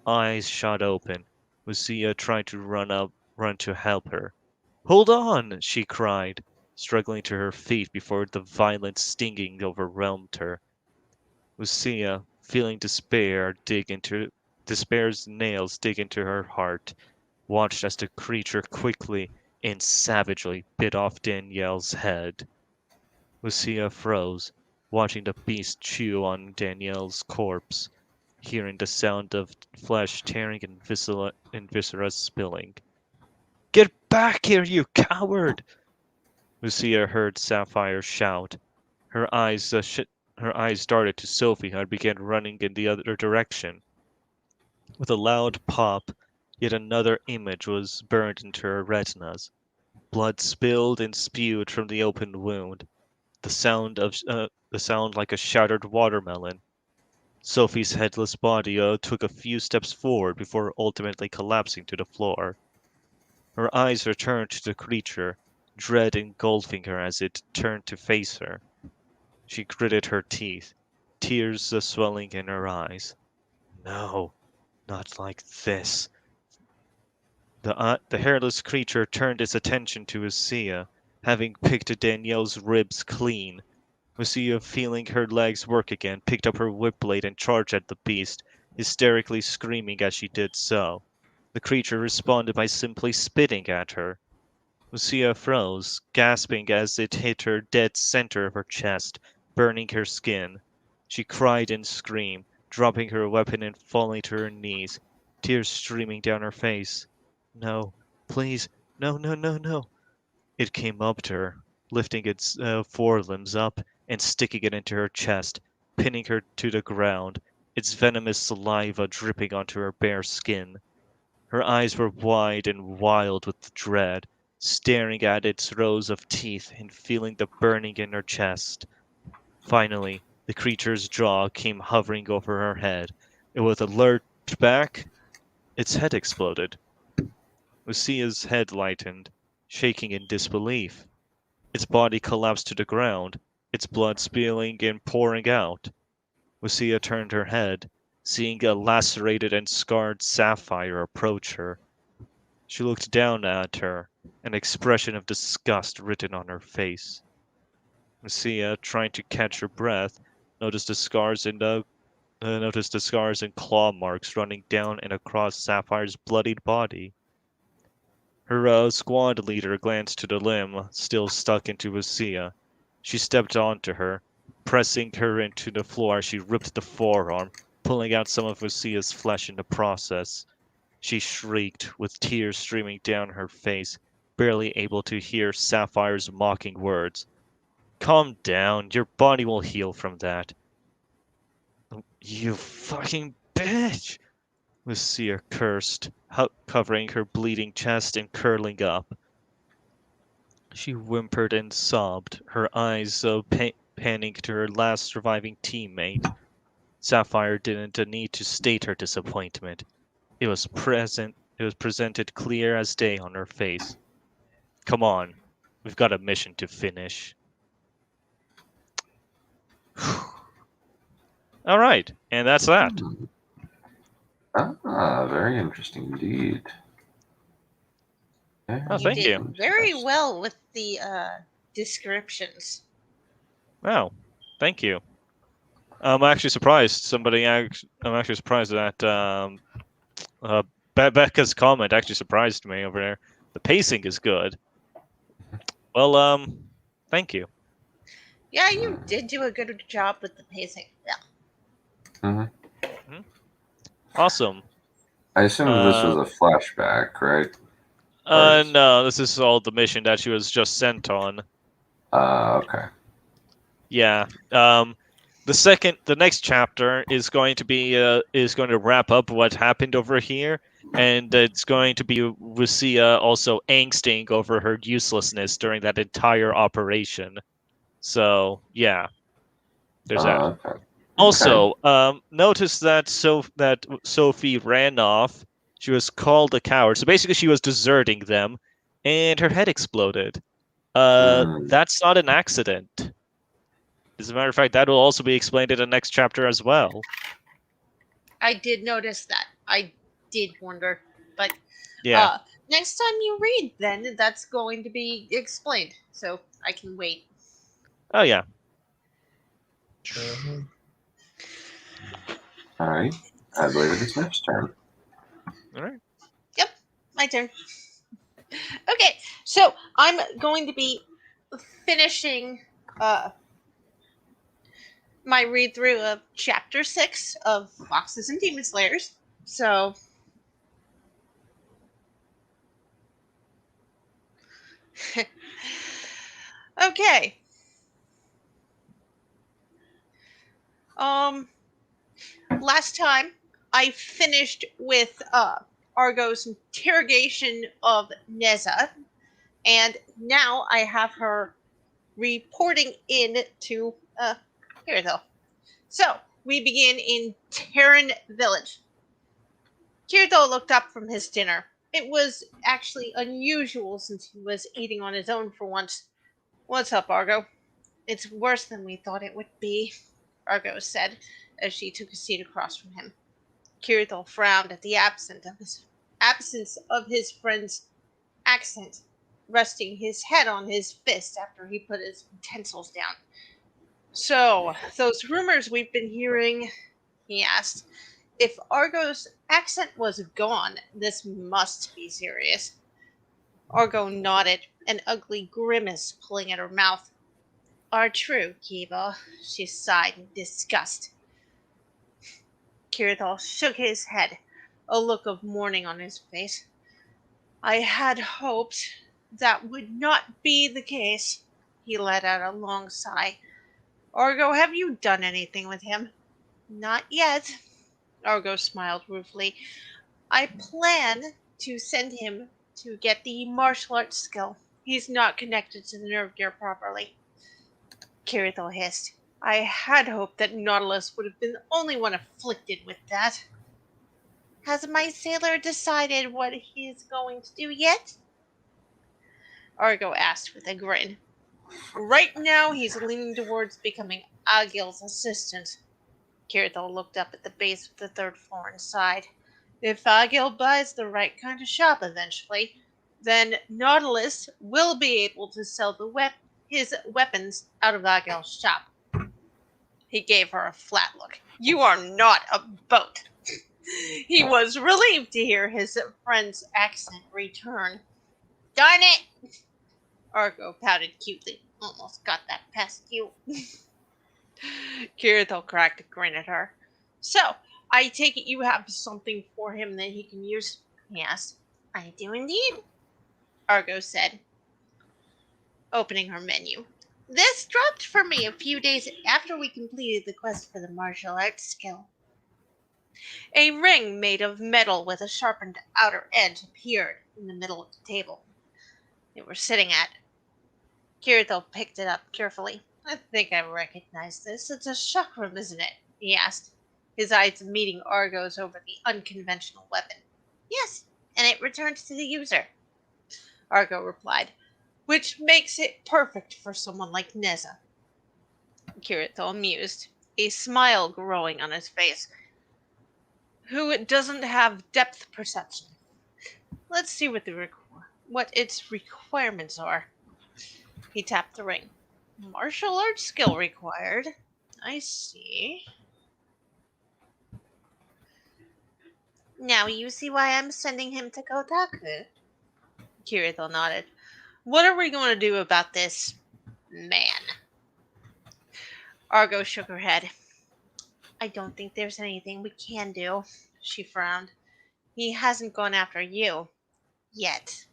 Eyes shot open, Lucia tried to run to help her. Hold on, she cried, struggling to her feet before the violent stinging overwhelmed her. Lucia, feeling despair's nails dig into her heart, watched as the creature quickly and savagely bit off Danielle's head. Lucia froze, watching the beast chew on Danielle's corpse, hearing the sound of flesh tearing and viscera spilling. Get back here, you coward! Lucia heard Sapphire shout. Her eyes darted to Sophie, who had begun running in the other direction. With a loud pop, yet another image was burned into her retinas. Blood spilled and spewed from the open wound. The sound like a shattered watermelon. Sophie's headless body took a few steps forward before ultimately collapsing to the floor. Her eyes returned to the creature, dread engulfing her as it turned to face her. She gritted her teeth, tears swelling in her eyes. No, not like this. The hairless creature turned its attention to Lucia, having picked Danielle's ribs clean. Lucia, feeling her legs work again, picked up her whip blade and charged at the beast, hysterically screaming as she did so. The creature responded by simply spitting at her. Lucia froze, gasping as it hit her dead center of her chest, burning her skin. She cried and screamed, dropping her weapon and falling to her knees, tears streaming down her face. No, please, no, no, no, no. It came up to her, lifting its forelimbs up and sticking it into her chest, pinning her to the ground, its venomous saliva dripping onto her bare skin. Her eyes were wide and wild with dread, staring at its rows of teeth and feeling the burning in her chest. Finally, the creature's jaw came hovering over her head, and with a lurch back, its head exploded. Lucia's head lightened, shaking in disbelief. Its body collapsed to the ground, its blood spilling and pouring out. Lucia turned her head, seeing a lacerated and scarred Sapphire approach her. She looked down at her, an expression of disgust written on her face. Lucia, trying to catch her breath, noticed the scars and claw marks running down and across Sapphire's bloodied body. Her squad leader glanced to the limb still stuck into Lucia. She stepped onto her, pressing her into the floor as she ripped the forearm, pulling out some of Lucia's flesh in the process. She shrieked, with tears streaming down her face, barely able to hear Sapphire's mocking words. Calm down, your body will heal from that. You fucking bitch! Lucia cursed, covering her bleeding chest and curling up. She whimpered and sobbed, her eyes panning to her last surviving teammate. Sapphire didn't need to state her disappointment. It was presented clear as day on her face. Come on, we've got a mission to finish. All right, and that's that. Very interesting indeed. Oh, thank did you. very well with the descriptions. Wow, thank you. I'm actually surprised. I'm actually surprised that Becca's comment actually surprised me over there. The pacing is good. Well, thank you. Yeah, you did do a good job with the pacing. Yeah. Awesome. I assume this was a flashback, right? No, this is all the mission that she was just sent on. Okay. Yeah. The next chapter is going to wrap up what happened over here, and it's going to be Lucia also angsting over her uselessness during that entire operation. So yeah, there's that. Okay. Also, notice that Sophie ran off. She was called a coward. So basically, she was deserting them, and her head exploded. That's not an accident. As a matter of fact, that will also be explained in the next chapter as well. I did notice that. I did wonder, but Yeah. Next time you read, then that's going to be explained, so I can wait. Oh yeah. All right. I believe it is next turn. All right. Yep, my turn. Okay, so I'm going to be finishing my read through of chapter 6 of Foxes and Demon Slayers. So okay. Last time I finished with Argo's interrogation of Neza, and now I have her reporting in to here though. So we begin in Terran Village. Kirito looked up from his dinner. It was actually unusual since he was eating on his own for once. What's up, Argo? It's worse than we thought it would be, Argo said as she took a seat across from him. Kirito frowned at the absence of his friend's accent, resting his head on his fist after he put his utensils down. So, those rumors we've been hearing, he asked. If Argo's accent was gone, this must be serious. Argo nodded, an ugly grimace pulling at her mouth. Are true, Kiba, she sighed in disgust. Kirito shook his head, a look of mourning on his face. I had hoped that would not be the case. He let out a long sigh. Argo, have you done anything with him? Not yet. Argo smiled ruefully. I plan to send him to get the martial arts skill. He's not connected to the nerve gear properly. Kirito hissed. I had hoped that Nautilus would have been the only one afflicted with that. Has my sailor decided what he is going to do yet? Argo asked with a grin. Right now, he's leaning towards becoming Agil's assistant. Kirito looked up at the base of the third floor and sighed. If Agil buys the right kind of shop eventually, then Nautilus will be able to sell his weapons out of Agil's shop. He gave her a flat look. You are not a boat. He was relieved to hear his friend's accent return. Darn it! Argo pouted cutely. Almost got that past you. Kirito cracked a grin at her. So, I take it you have something for him that he can use? He asked. I do indeed, Argo said, opening her menu. This dropped for me a few days after we completed the quest for the martial arts skill. A ring made of metal with a sharpened outer edge appeared in the middle of the table they were sitting at. Kirito picked it up carefully. I think I recognize this. It's a chakram, isn't it? He asked, his eyes meeting Argo's over the unconventional weapon. Yes, and it returns to the user, Argo replied, which makes it perfect for someone like Neza. Kirito amused, a smile growing on his face. Who doesn't have depth perception? Let's see what its requirements are. He tapped the ring. Martial arts skill required. I see. Now you see why I'm sending him to Kotaku? Kirito nodded. What are we going to do about this man? Argo shook her head. I don't think there's anything we can do, she frowned. He hasn't gone after you. Yet.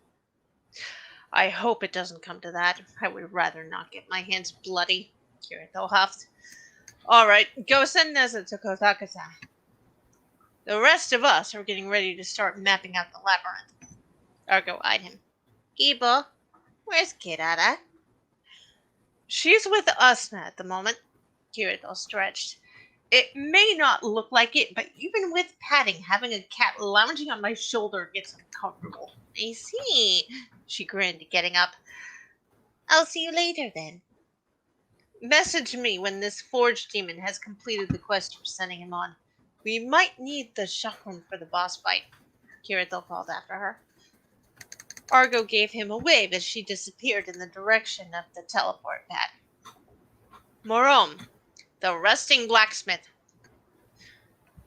I hope it doesn't come to that. I would rather not get my hands bloody, Kirito huffed. Alright, go send Neza to Kotaku-san. The rest of us are getting ready to start mapping out the labyrinth. Argo eyed him. Ibo, where's Kirara? She's with us at the moment, Kirito stretched. It may not look like it, but even with padding, having a cat lounging on my shoulder gets uncomfortable. I see, she grinned, getting up. I'll see you later, then. Message me when this forged demon has completed the quest you're sending him on. We might need the chakram for the boss fight, Kirito called after her. Argo gave him a wave as she disappeared in the direction of the teleport pad. Morom, the resting blacksmith.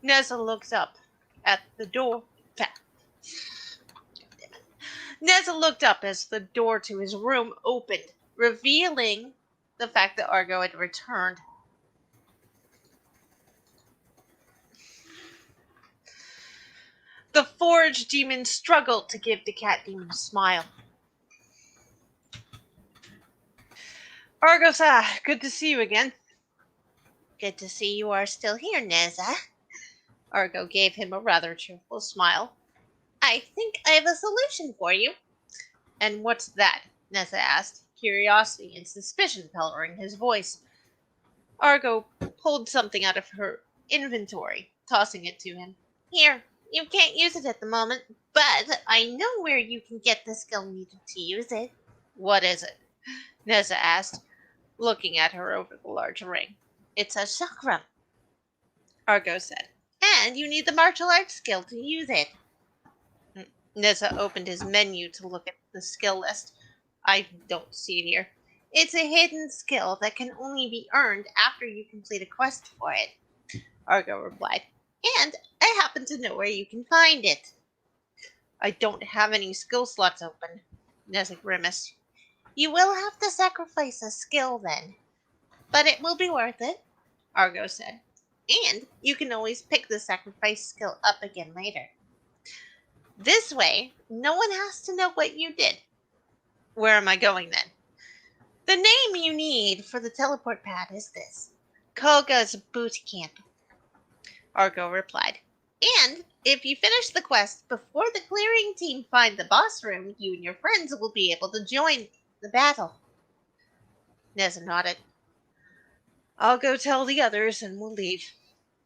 Neza looked up at the door. Neza looked up as the door to his room opened, revealing the fact that Argo had returned. The forge demon struggled to give the cat demon a smile. Argos, good to see you again. Good to see you are still here, Neza. Argo gave him a rather cheerful smile. I think I have a solution for you. And what's that? Neza asked, curiosity and suspicion coloring his voice. Argo pulled something out of her inventory, tossing it to him. Here, you can't use it at the moment, but I know where you can get the skill needed to use it. What is it? Neza asked, looking at her over the large ring. It's a chakram, Argo said, and you need the martial arts skill to use it. Neza opened his menu to look at the skill list. I don't see it here. It's a hidden skill that can only be earned after you complete a quest for it, Argo replied. And I happen to know where you can find it. I don't have any skill slots open, Neza grimaced. You will have to sacrifice a skill then. But it will be worth it, Argo said. And you can always pick the sacrifice skill up again later. This way, no one has to know what you did. Where am I going then? The name you need for the teleport pad is this. Koga's Boot Camp, Argo replied. And if you finish the quest before the clearing team find the boss room, you and your friends will be able to join the battle. Neza nodded. I'll go tell the others and we'll leave.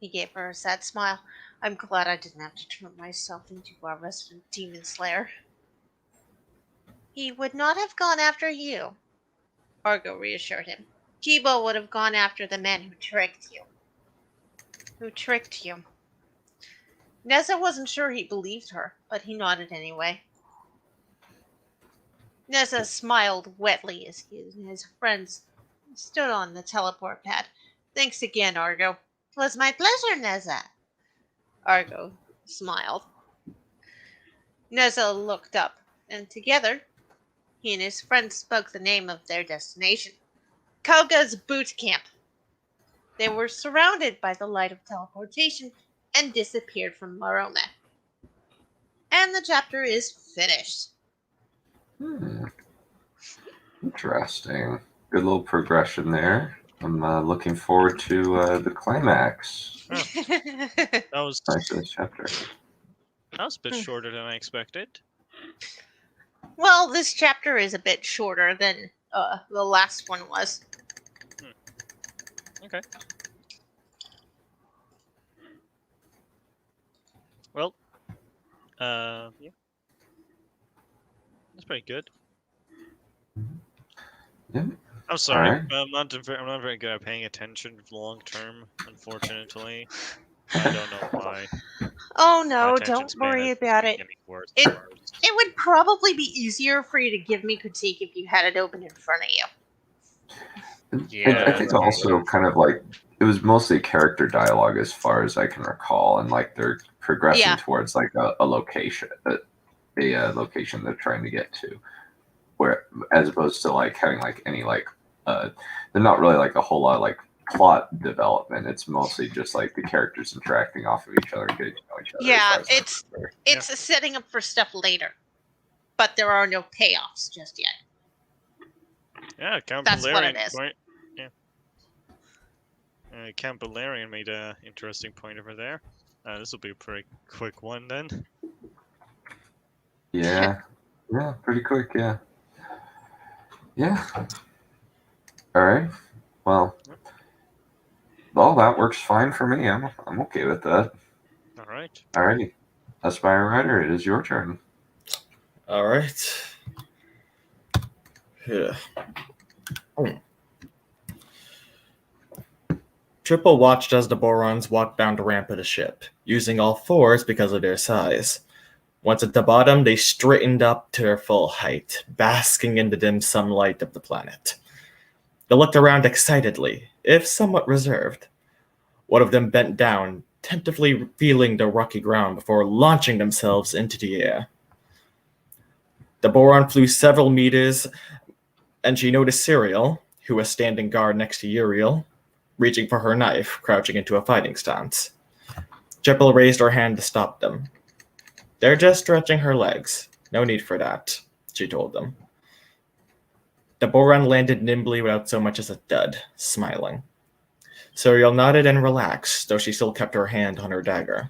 He gave her a sad smile. I'm glad I didn't have to turn myself into our resident demon slayer. He would not have gone after you, Argo reassured him. Kibo would have gone after the man who tricked you. Who tricked you? Neza wasn't sure he believed her, but he nodded anyway. Neza smiled wetly as he and his friends stood on the teleport pad. Thanks again, Argo. It was my pleasure, Neza. Argo smiled. Neza looked up, and together, he and his friends spoke the name of their destination. Koga's Boot Camp. They were surrounded by the light of teleportation and disappeared from Marome. And the chapter is finished. Interesting. Good little progression there. I'm looking forward to the climax. That was Nice this chapter. a bit shorter than I expected. Well, this chapter is a bit shorter than the last one was. Okay. Well, yeah, that's pretty good. Yeah. I'm sorry, Alright. I'm not very good at paying attention long term. Unfortunately, I don't know why. Oh My no, attention don't span worry is about it. getting worse It- and worse. It would probably be easier for you to give me critique if you had it open in front of you. Yeah, I think also kind of like it was mostly character dialogue as far as I can recall, and like they're progressing Yeah. towards like a location, a location they're trying to get to, where as opposed to like having like any like they're not really like a whole lot of like plot development. It's mostly just like the characters interacting off of each other, getting to know each other. Yeah, as far as I'm it's- concerned. It's a setting up for stuff later. But there are no payoffs just yet. Yeah, Count That's what it Balerion. is. Yeah. Count Balerion made an interesting point over there. This will be a pretty quick one then. Yeah, yeah, pretty quick. Yeah, yeah. All right. Well, that works fine for me. I'm okay with that. All right. Alrighty, Aspire Rider, it is your turn. All right. Yeah. Triple watched as the Borons walked down the ramp of the ship, using all fours because of their size. Once at the bottom, they straightened up to their full height, basking in the dim sunlight of the planet. They looked around excitedly, if somewhat reserved. One of them bent down, tentatively feeling the rocky ground before launching themselves into the air. The Boron flew several meters, and she noticed Cyril, who was standing guard next to Uriel, reaching for her knife, crouching into a fighting stance. Triple raised her hand to stop them. They're just stretching her legs. No need for that, she told them. The Boron landed nimbly without so much as a thud, smiling. Suriel nodded and relaxed, though she still kept her hand on her dagger.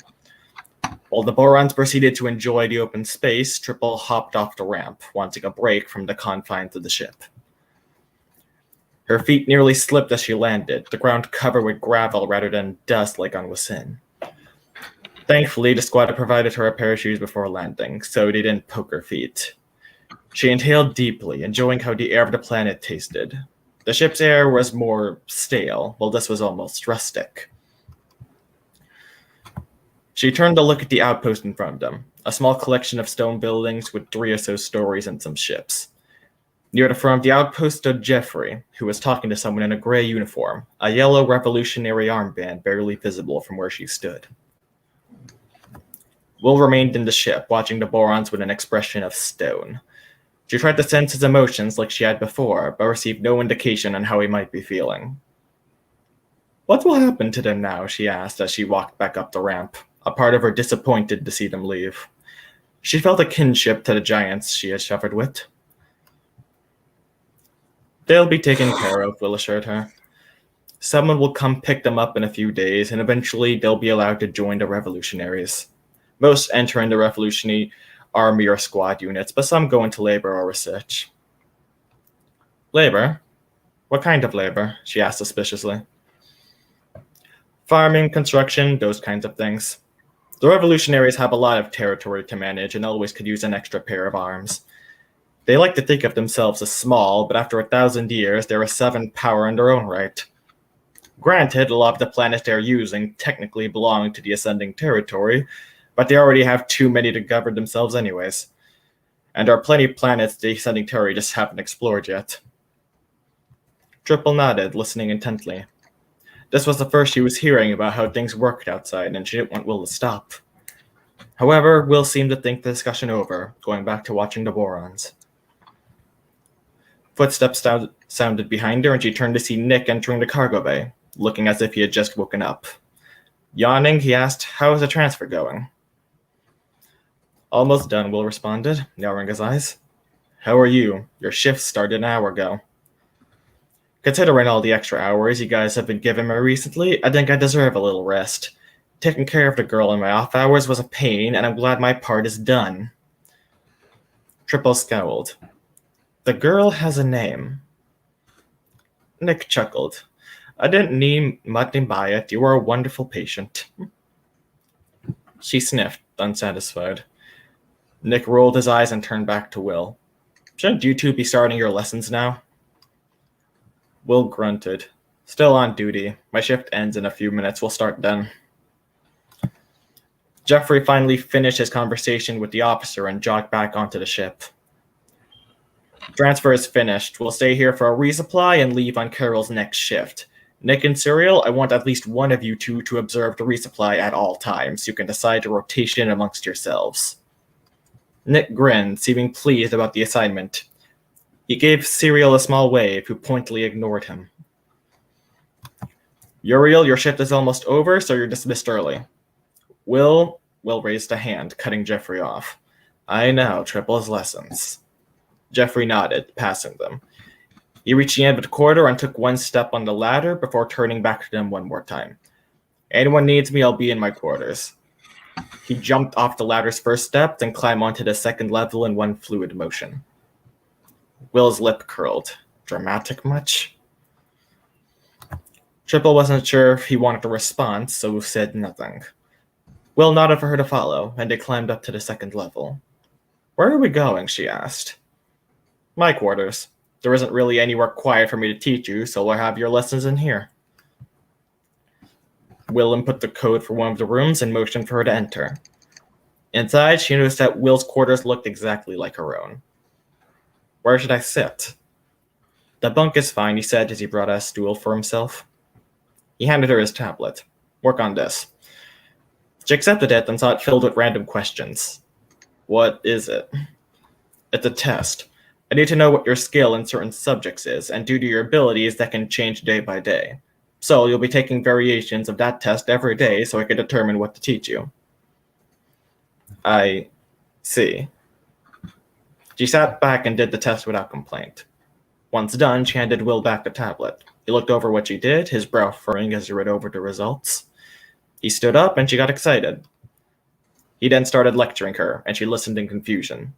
While the Borons proceeded to enjoy the open space, Triple hopped off the ramp, wanting a break from the confines of the ship. Her feet nearly slipped as she landed, the ground covered with gravel rather than dust like on Wasin. Thankfully, the squad had provided her a pair of shoes before landing, so they didn't poke her feet. She inhaled deeply, enjoying how the air of the planet tasted. The ship's air was more stale, while this was almost rustic. She turned to look at the outpost in front of them, a small collection of stone buildings with 3 or so stories and some ships. Near the front of the outpost stood Jeffrey, who was talking to someone in a gray uniform, a yellow revolutionary armband barely visible from where she stood. Will remained in the ship, watching the Borons with an expression of stone. She tried to sense his emotions like she had before, but received no indication on how he might be feeling. What will happen to them now, she asked as she walked back up the ramp, a part of her disappointed to see them leave. She felt a kinship to the giants she had suffered with. They'll be taken care of, Will assured her. Someone will come pick them up in a few days, and eventually they'll be allowed to join the revolutionaries. Most enter in the revolutionary army or squad units, but some go into labor or research. Labor? What kind of labor? She asked suspiciously. Farming, construction, those kinds of things. The revolutionaries have a lot of territory to manage and always could use an extra pair of arms. They like to think of themselves as small, but after 1,000 years, they're a 7th power in their own right. Granted, a lot of the planets they're using technically belong to the Ascending Territory, but they already have too many to govern themselves anyways. And there are plenty of planets the Ascending Territory just haven't explored yet. Triple nodded, listening intently. This was the first she was hearing about how things worked outside, and she didn't want Will to stop. However, Will seemed to think the discussion over, going back to watching the Borons. Footsteps sounded behind her, and she turned to see Nick entering the cargo bay, looking as if he had just woken up. Yawning, he asked, "How is the transfer going?" "Almost done," Will responded, narrowing his eyes. "How are you? Your shift started an hour ago." "Considering all the extra hours you guys have been giving me recently, I think I deserve a little rest. Taking care of the girl in my off hours was a pain, and I'm glad my part is done." Triple scowled. "The girl has a name." Nick chuckled. "I didn't need nothing by it. You were a wonderful patient." She sniffed, unsatisfied. Nick rolled his eyes and turned back to Will. "Shouldn't you two be starting your lessons now?" Will grunted. "Still on duty. My shift ends in a few minutes. We'll start then." Jeffrey finally finished his conversation with the officer and jogged back onto the ship. "Transfer is finished. We'll stay here for a resupply and leave on Carol's next shift. Nick and Suriel, I want at least one of you two to observe the resupply at all times. You can decide the rotation amongst yourselves." Nick grinned, seeming pleased about the assignment. He gave Suriel a small wave, who pointedly ignored him. "Uriel, your shift is almost over, so you're dismissed early." Will raised a hand, cutting Jeffrey off. "I know, Triple's lessons." Jeffrey nodded, passing them. He reached the end of the corridor and took one step on the ladder before turning back to them one more time. "Anyone needs me, I'll be in my quarters." He jumped off the ladder's first step, then climbed onto the second level in one fluid motion. Will's lip curled. Dramatic much? Triple wasn't sure if he wanted a response, so said nothing. Will nodded for her to follow, and they climbed up to the second level. "Where are we going?" she asked. "My quarters. There isn't really anywhere quiet for me to teach you, so we'll have your lessons in here." Will input the code for one of the rooms and motioned for her to enter. Inside, she noticed that Will's quarters looked exactly like her own. "Where should I sit?" "The bunk is fine," he said as he brought a stool for himself. He handed her his tablet. "Work on this." She accepted it and saw it filled with random questions. "What is it?" "It's a test. I need to know what your skill in certain subjects is, and due to your abilities that can change day by day. So you'll be taking variations of that test every day so I can determine what to teach you." I C. She sat back and did the test without complaint. Once done, she handed Will back the tablet. He looked over what she did, his brow furrowing as he read over the results. He stood up and she got excited. He then started lecturing her, and she listened in confusion.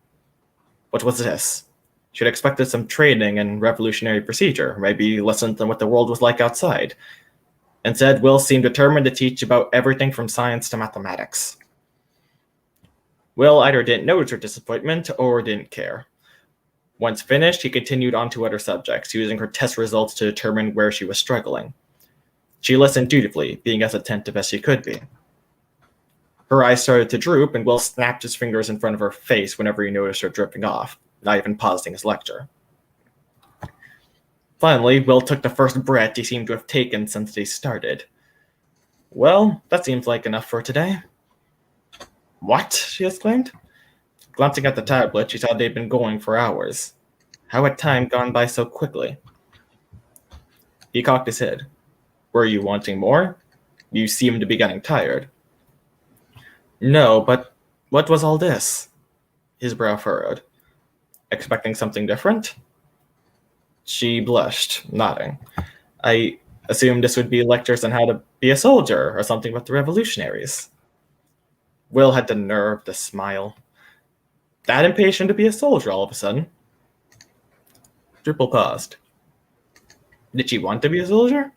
What was this? She had expected some training in revolutionary procedure, maybe lessons on what the world was like outside. Instead, Will seemed determined to teach about everything from science to mathematics. Will either didn't notice her disappointment or didn't care. Once finished, he continued on to other subjects, using her test results to determine where she was struggling. She listened dutifully, being as attentive as she could be. Her eyes started to droop, and Will snapped his fingers in front of her face whenever he noticed her dripping off, not even pausing his lecture. Finally, Will took the first breath he seemed to have taken since they started. Well, that seems like enough for today. What? She exclaimed. Glancing at the tablet, she saw they'd been going for hours. How had time gone by so quickly? He cocked his head. Were you wanting more? You seemed to be getting tired. No, but what was all this? His brow furrowed. Expecting something different? She blushed, nodding. I assumed this would be lectures on how to be a soldier or something about the revolutionaries. Will had the nerve to smile. That impatient to be a soldier all of a sudden. Dripple paused. Did she want to be a soldier?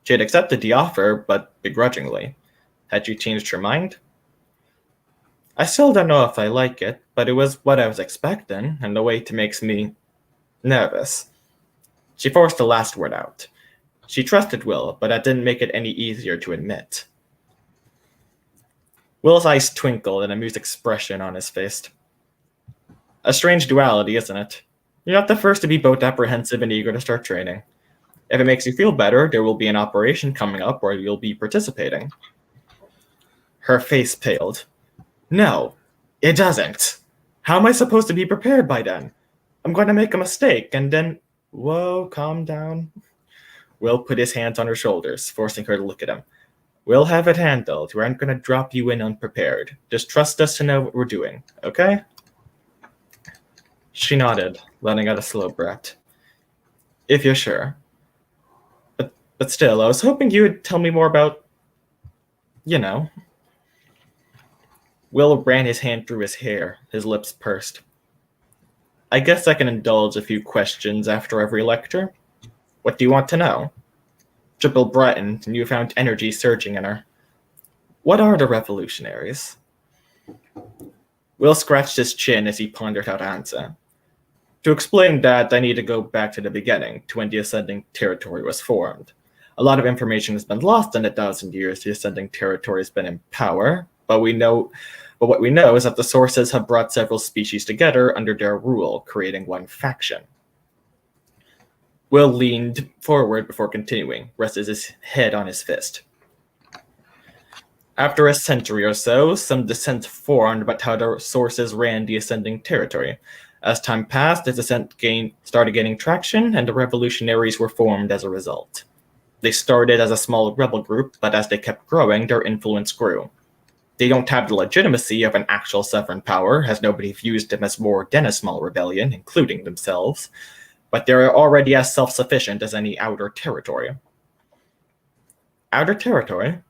She had accepted the offer, but begrudgingly. Had she changed her mind? I still don't know if I like it, but it was what I was expecting, and the way it makes me nervous. She forced the last word out. She trusted Will, but that didn't make it any easier to admit. Will's eyes twinkled, an amused expression on his face. A strange duality, isn't it? You're not the first to be both apprehensive and eager to start training. If it makes you feel better, there will be an operation coming up where you'll be participating. Her face paled. No, it doesn't. How am I supposed to be prepared by then? I'm going to make a mistake, and then... Whoa, calm down. Will put his hands on her shoulders, forcing her to look at him. We'll have it handled. We aren't going to drop you in unprepared. Just trust us to know what we're doing, okay? She nodded, letting out a slow breath. If you're sure. But still, I was hoping you would tell me more about... you know... Will ran his hand through his hair, his lips pursed. I guess I can indulge a few questions after every lecture. What do you want to know? Triple brightened, and you found energy surging in her. What are the revolutionaries? Will scratched his chin as he pondered how to answer. To explain that, I need to go back to the beginning, to when the Ascending Territory was formed. A lot of information has been lost in 1,000 years the Ascending Territory has been in power, but what we know is that the sources have brought several species together under their rule, creating one faction. Will leaned forward before continuing, rested his head on his fist. After a century or so, some dissent formed about how the sources ran the Ascending Territory. As time passed, the dissent started gaining traction, and the revolutionaries were formed as a result. They started as a small rebel group, but as they kept growing, their influence grew. They don't have the legitimacy of an actual sovereign power, as nobody views them as more than a small rebellion, including themselves, but they're already as self-sufficient as any outer territory. Outer territory?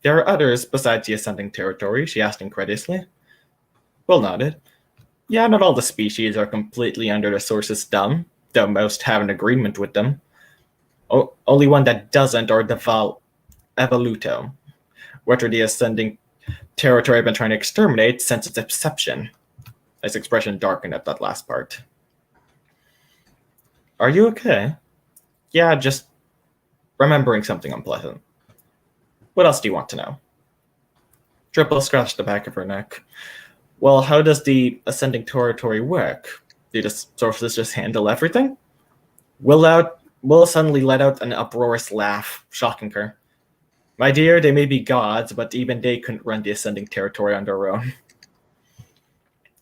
There are others besides the Ascending Territory, she asked incredulously. Will nodded. Yeah, not all the species are completely under the source's thumb, though most have an agreement with them. Only one that doesn't are the Evoluto, which are the Ascending Territory have been trying to exterminate since its inception. His expression darkened at that last part. Are you okay? Yeah, just remembering something unpleasant. What else do you want to know? Triple scratched the back of her neck. Well, how does the Ascending Territory work? Do the sources just handle everything? Will suddenly let out an uproarious laugh, shocking her. My dear, they may be gods, but even they couldn't run the Ascending Territory on their own.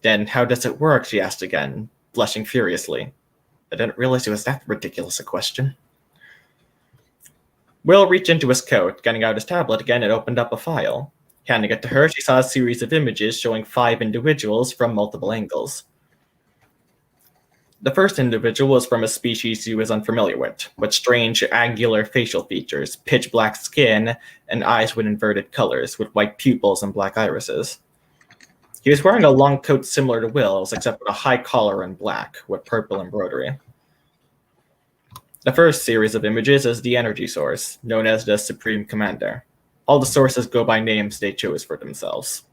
Then how does it work? She asked again, blushing furiously. I didn't realize it was that ridiculous a question. Will reached into his coat, getting out his tablet again and opened up a file. Handing it to her, she saw a series of images showing 5 individuals from multiple angles. The first individual was from a species she was unfamiliar with strange angular facial features, pitch black skin, and eyes with inverted colors, with white pupils and black irises. He was wearing a long coat similar to Will's, except with a high collar in black, with purple embroidery. The first series of images is the energy source, known as the Supreme Commander. All the sources go by names they chose for themselves.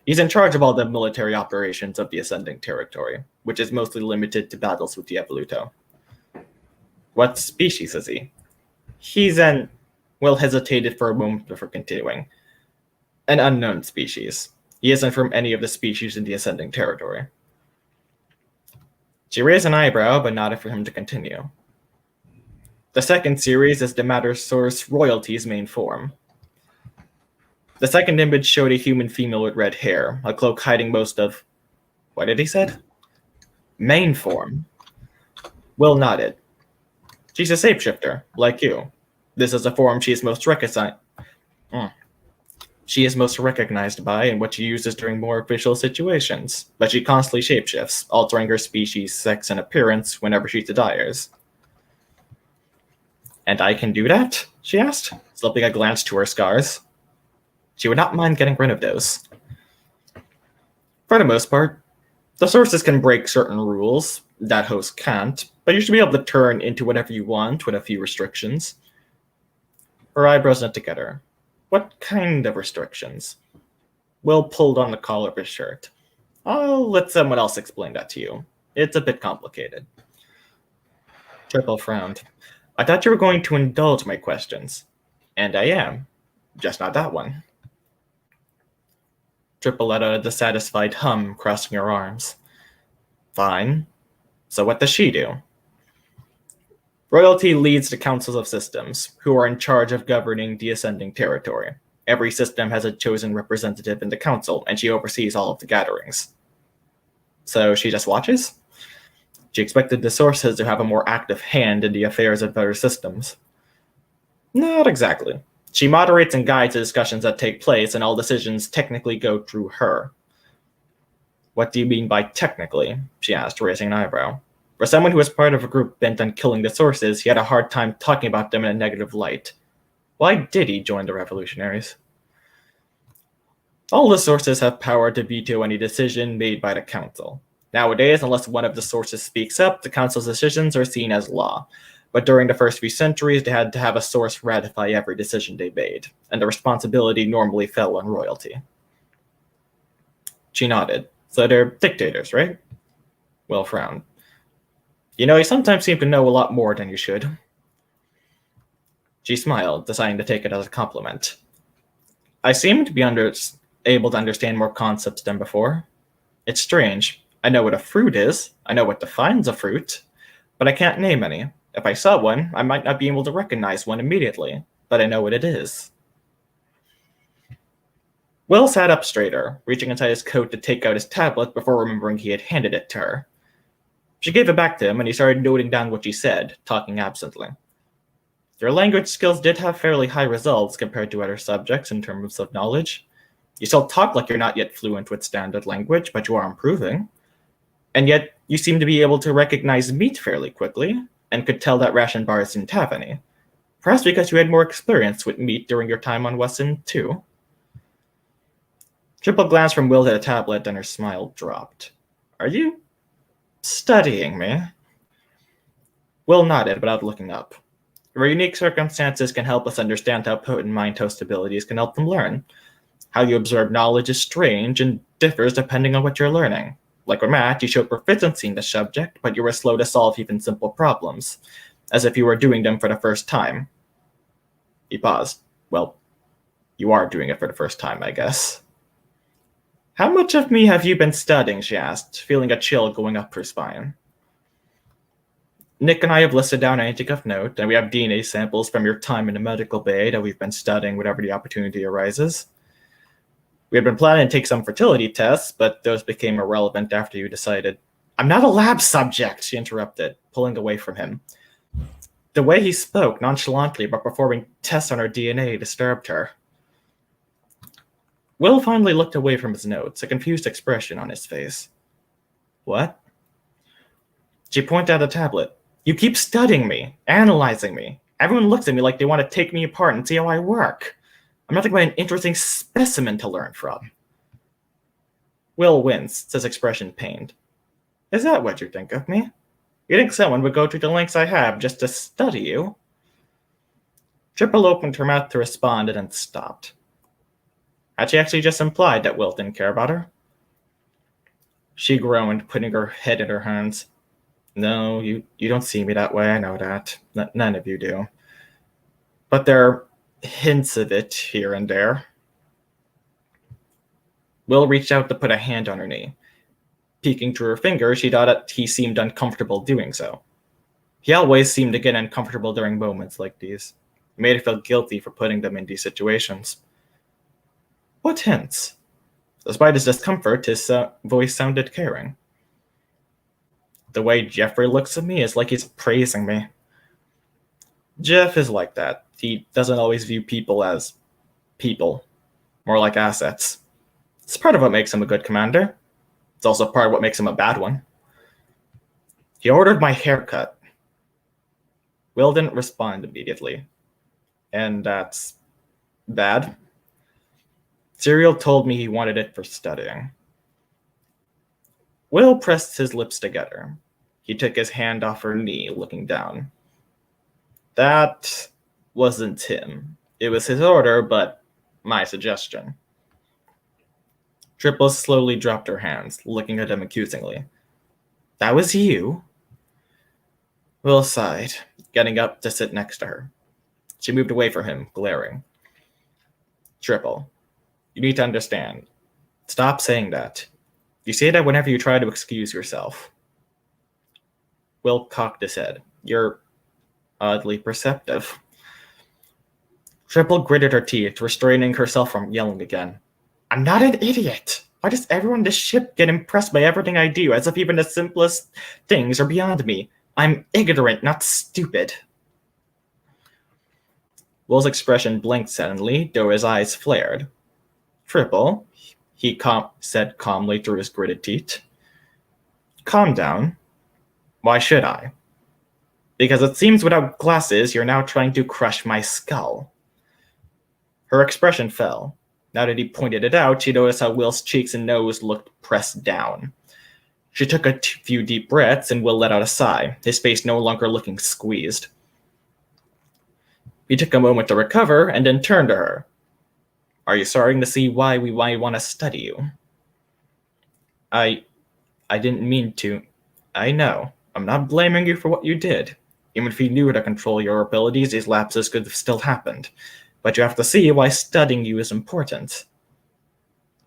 He's in charge of all the military operations of the Ascending Territory, which is mostly limited to battles with the Evoluto. What species is he? He's an... Will hesitated for a moment before continuing. An unknown species. He isn't from any of the species in the Ascending Territory. She raised an eyebrow, but nodded for him to continue. The second series is the matter source Royalty's main form. The second image showed a human female with red hair, a cloak hiding most of... What did he say? Main form. Will nodded. She's a shapeshifter, like you. This is the form she is most recognized by and what she uses during more official situations, but she constantly shapeshifts, altering her species, sex, and appearance whenever she desires. And I can do that? She asked, slipping a glance to her scars. She would not mind getting rid of those. For the most part, the sources can break certain rules that hosts can't, but you should be able to turn into whatever you want with a few restrictions. Her eyebrows knit together. What kind of restrictions? Will pulled on the collar of his shirt. I'll let someone else explain that to you. It's a bit complicated. Triple frowned. I thought you were going to indulge my questions. And I am. Just not that one. Triple let out a dissatisfied hum, crossing her arms. Fine. So what does she do? Royalty leads the Councils of Systems, who are in charge of governing the Ascending Territory. Every system has a chosen representative in the council, and she oversees all of the gatherings. So she just watches? She expected the sources to have a more active hand in the affairs of other systems. Not exactly. She moderates and guides the discussions that take place, and all decisions technically go through her. What do you mean by technically? She asked, raising an eyebrow. For someone who was part of a group bent on killing the sources, he had a hard time talking about them in a negative light. Why did he join the revolutionaries? All the sources have power to veto any decision made by the council. Nowadays, unless one of the sources speaks up, the council's decisions are seen as law. But during the first few centuries, they had to have a source ratify every decision they made, and the responsibility normally fell on royalty. She nodded. So they're dictators, right? Will frowned. You know, you sometimes seem to know a lot more than you should. She smiled, deciding to take it as a compliment. I seem to be able to understand more concepts than before. It's strange. I know what a fruit is, I know what defines a fruit, but I can't name any. If I saw one, I might not be able to recognize one immediately, but I know what it is. Will sat up straighter, reaching inside his coat to take out his tablet before remembering he had handed it to her. She gave it back to him, and he started noting down what she said, talking absently. Your language skills did have fairly high results compared to other subjects in terms of knowledge. You still talk like you're not yet fluent with standard language, but you are improving. And yet, you seem to be able to recognize meat fairly quickly, and could tell that ration bars didn't have any. Perhaps because you had more experience with meat during your time on Wesson, too. Triple glanced from Will to the tablet, and her smile dropped. Are you studying me? Will nodded without looking up. Your unique circumstances can help us understand how potent mind host abilities can help them learn. How you absorb knowledge is strange and differs depending on what you're learning. Like with math, you showed proficiency in the subject, but you were slow to solve even simple problems, as if you were doing them for the first time. He paused. Well, you are doing it for the first time, I guess. How much of me have you been studying, she asked, feeling a chill going up her spine. Nick and I have listed down anything of note, and we have DNA samples from your time in the medical bay that we've been studying whenever the opportunity arises. We had been planning to take some fertility tests, but those became irrelevant after you decided. I'm not a lab subject, she interrupted, pulling away from him. The way he spoke nonchalantly about performing tests on her DNA disturbed her. Will finally looked away from his notes, a confused expression on his face. What? She pointed at the tablet. You keep studying me, analyzing me. Everyone looks at me like they want to take me apart and see how I work. I'm nothing but an interesting specimen to learn from. Will winced, his expression pained. Is that what you think of me? You think someone would go to the lengths I have just to study you? Triple opened her mouth to respond and then stopped. Had she actually just implied that Will didn't care about her? She groaned, putting her head in her hands. No, you don't see me that way, I know that. None of you do. But there are hints of it here and there. Will reached out to put a hand on her knee. Peeking through her fingers, she thought that he seemed uncomfortable doing so. He always seemed to get uncomfortable during moments like these. It made her feel guilty for putting them in these situations. What hints? Despite his discomfort, his voice sounded caring. The way Jeffrey looks at me is like he's praising me. Jeff is like that. He doesn't always view people as people, more like assets. It's part of what makes him a good commander. It's also part of what makes him a bad one. He ordered my haircut. Will didn't respond immediately. And that's bad. Cyril told me he wanted it for studying. Will pressed his lips together. He took his hand off her knee, looking down. That wasn't him. It was his order, but my suggestion. Triple slowly dropped her hands, looking at him accusingly. That was you? Will sighed, getting up to sit next to her. She moved away from him, glaring. Triple, you need to understand. Stop saying that. You say that whenever you try to excuse yourself. Will cocked his head. You're oddly perceptive. Triple gritted her teeth, restraining herself from yelling again. I'm not an idiot. Why does everyone on this ship get impressed by everything I do, as if even the simplest things are beyond me? I'm ignorant, not stupid. Will's expression blinked suddenly, though his eyes flared. Triple, he said calmly through his gritted teeth. Calm down. Why should I? Because it seems without glasses, you're now trying to crush my skull. Her expression fell. Now that he pointed it out, she noticed how Will's cheeks and nose looked pressed down. She took a few deep breaths, and Will let out a sigh, his face no longer looking squeezed. He took a moment to recover, and then turned to her. Are you starting to see why we want to study you? I didn't mean to. I know. I'm not blaming you for what you did. Even if you knew how to control your abilities, these lapses could have still happened. But you have to see why studying you is important.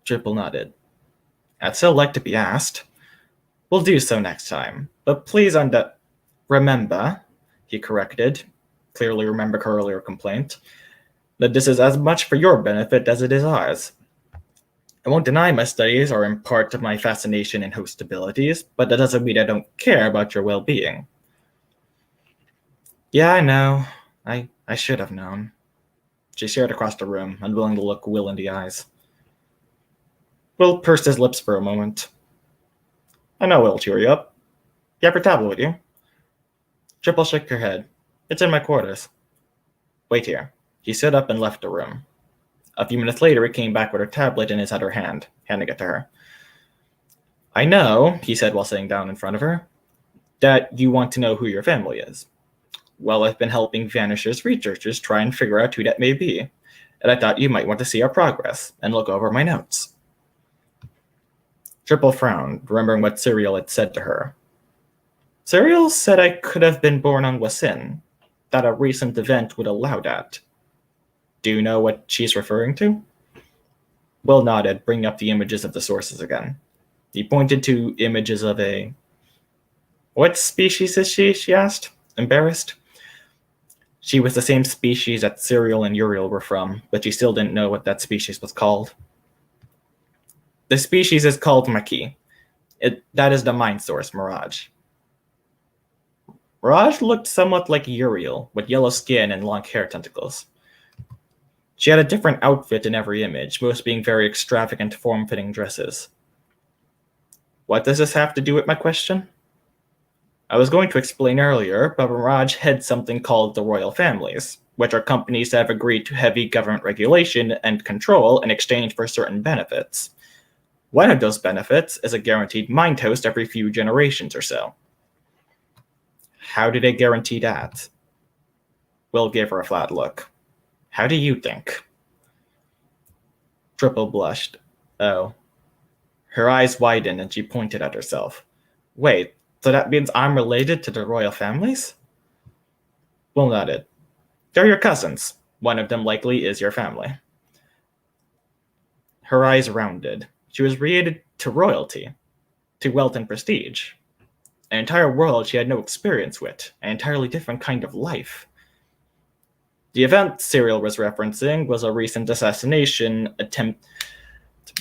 Triple nodded. I'd still like to be asked. We'll do so next time. But please remember, he corrected, clearly remember her earlier complaint, that this is as much for your benefit as it is ours. I won't deny my studies are in part of my fascination and host abilities, but that doesn't mean I don't care about your well-being. Yeah, I know. I should have known. She stared across the room, unwilling to look Will in the eyes. Will pursed his lips for a moment. I know it'll cheer you up. You have your tablet with you? Triple shook her head. It's in my quarters. Wait here. He stood up and left the room. A few minutes later, he came back with her tablet in his other hand, handing it to her. I know, he said while sitting down in front of her, that you want to know who your family is. Well, I've been helping Vanisher's researchers try and figure out who that may be, and I thought you might want to see our progress and look over my notes. Triple frowned, remembering what Cyril had said to her. Cyril said I could have been born on Wasin, that a recent event would allow that. Do you know what she's referring to? Will nodded, bringing up the images of the sources again. He pointed to images of a... What species is she? She asked, embarrassed. She was the same species that Cyril and Uriel were from, but she still didn't know what that species was called. The species is called Maki. That is the mind source, Mirage. Mirage looked somewhat like Uriel, with yellow skin and long hair tentacles. She had a different outfit in every image, most being very extravagant, form-fitting dresses. What does this have to do with my question? I was going to explain earlier, but Mirage heads something called the Royal Families, which are companies that have agreed to heavy government regulation and control in exchange for certain benefits. One of those benefits is a guaranteed mind toast every few generations or so. How do they guarantee that? Will gave her a flat look. How do you think? Triple blushed. Oh. Her eyes widened and she pointed at herself. Wait, so that means I'm related to the royal families? Will nodded. They're your cousins. One of them likely is your family. Her eyes rounded. She was related to royalty, to wealth and prestige. An entire world she had no experience with, an entirely different kind of life. The event Cyril was referencing was a recent assassination attempt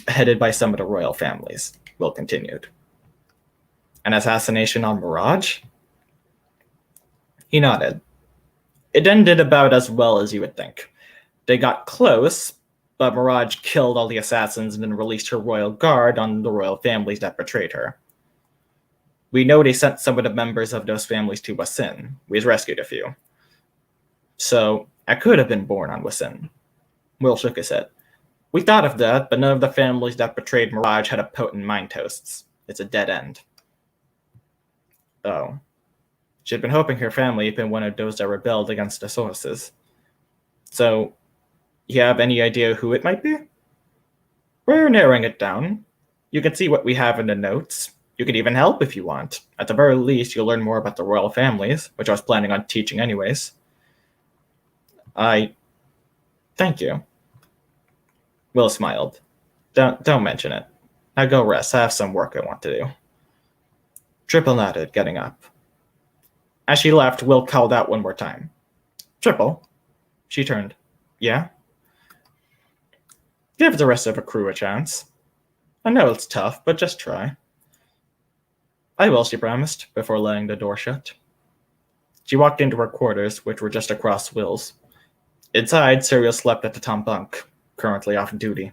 headed by some of the royal families, Will continued. An assassination on Mirage? He nodded. It ended about as well as you would think. They got close, but Mirage killed all the assassins and then released her royal guard on the royal families that betrayed her. We know they sent some of the members of those families to Wasin. We rescued a few. So, I could have been born on Wasin. Will shook his head. We thought of that, but none of the families that betrayed Mirage had a potent mind toasts. It's a dead end. Oh. She'd been hoping her family had been one of those that rebelled against the sources. So, you have any idea who it might be? We're narrowing it down. You can see what we have in the notes. You could even help if you want. At the very least, you'll learn more about the royal families, which I was planning on teaching anyways. Thank you. Will smiled. Don't mention it. Now go rest. I have some work I want to do. Triple nodded, getting up. As she left, Will called out one more time. Triple. She turned. Yeah? Give the rest of the crew a chance. I know it's tough, but just try. I will, she promised, before letting the door shut. She walked into her quarters, which were just across Will's. Inside, Cyril slept at the top bunk, currently off duty.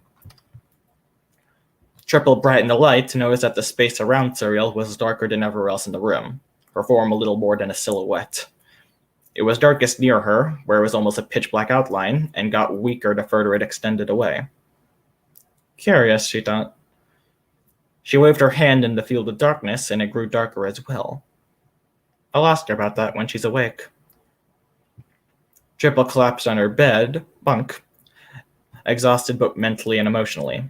Triple brightened the light to notice that the space around Cyril was darker than everywhere else in the room, her form a little more than a silhouette. It was darkest near her, where it was almost a pitch-black outline, and got weaker the further it extended away. Curious, she thought. She waved her hand in the field of darkness, and it grew darker as well. I'll ask her about that when she's awake. Triple collapsed on her bunk, exhausted both mentally and emotionally.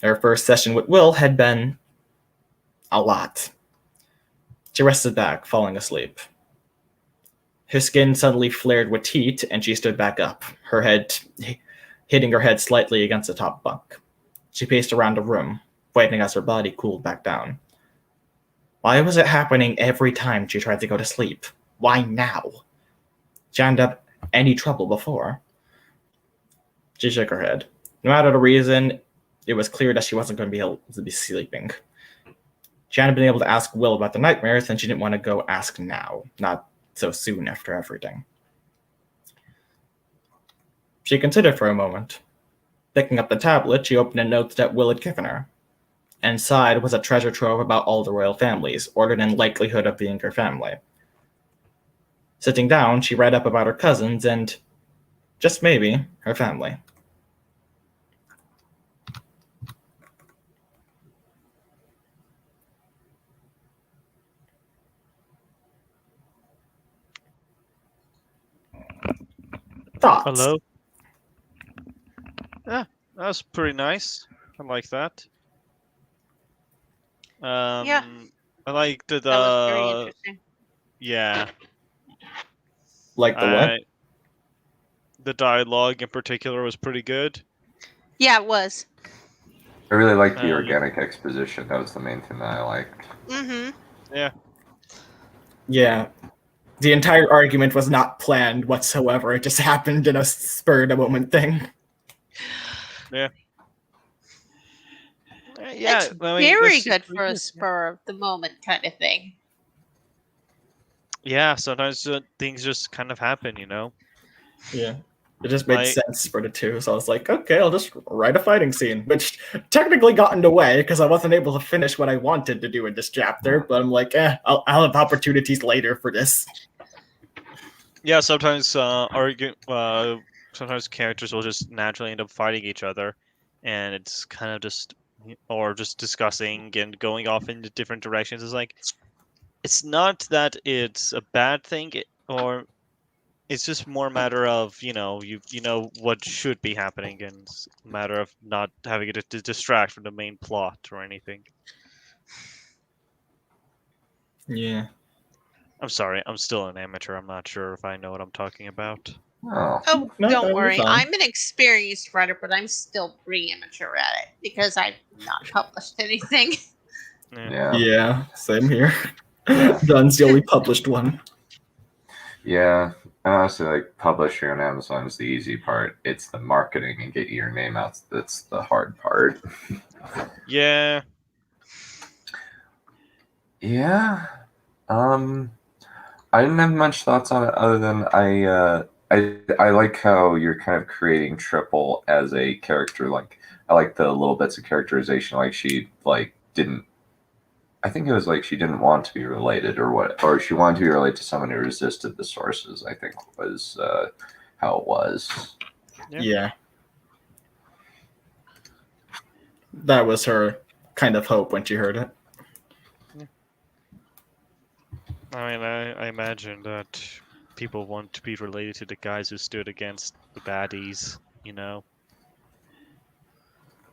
Her first session with Will had been a lot. She rested back, falling asleep. Her skin suddenly flared with heat, and she stood back up, her head hitting her head slightly against the top bunk. She paced around the room, waiting as her body cooled back down. Why was it happening every time she tried to go to sleep? Why now? She hadn't had any trouble before. She shook her head. No matter the reason, it was clear that she wasn't going to be able to be sleeping. She hadn't been able to ask Will about the nightmares, and she didn't want to go ask now, not so soon after everything. She considered for a moment. Picking up the tablet, she opened a note that Will had given her. Inside was a treasure trove about all the royal families, ordered in likelihood of being her family. Sitting down, she read up about her cousins and, just maybe, her family. Thoughts? Hello? Yeah, that was pretty nice. I like that. Yeah. I liked the That was very interesting. yeah. Like the what? The dialogue in particular was pretty good. Yeah, it was. I really liked the organic exposition. That was the main thing that I liked. Mm-hmm. Yeah. Yeah. The entire argument was not planned whatsoever. It just happened in a spur-of-the-moment thing. Yeah. Yeah, It's very good for a spur of the moment kind of thing. Yeah, sometimes things just kind of happen, you know? Yeah. It just made My- sense for the two, so I was like, okay, I'll just write a fighting scene, which technically got in the way because I wasn't able to finish what I wanted to do in this chapter. But I'm like, I'll have opportunities later for this. Yeah, sometimes sometimes characters will just naturally end up fighting each other, and it's kind of just or just discussing and going off into different directions. It's like it's not that it's a bad thing, or it's just more a matter of you know what should be happening, and it's a matter of not having it to distract from the main plot or anything. Yeah. I'm sorry, I'm still an amateur. I'm not sure if I know what I'm talking about. Oh, Oh, No, don't that'll be worry. fine. I'm an experienced writer, but I'm still pretty amateur at it because I've not published anything. yeah. Yeah, same here. Yeah. Dunn's the only published one. Yeah. And honestly, like publishing on Amazon is the easy part. It's the marketing and getting your name out that's the hard part. Yeah. Yeah. I didn't have much thoughts on it other than I like how you're kind of creating Triple as a character. Like I like the little bits of characterization. Like she like didn't. I think it was like she didn't want to be related or what, or she wanted to be related to someone who resisted the sources. I think was how it was. Yeah. That was her kind of hope when she heard it. I mean, I imagine that people want to be related to the guys who stood against the baddies, you know?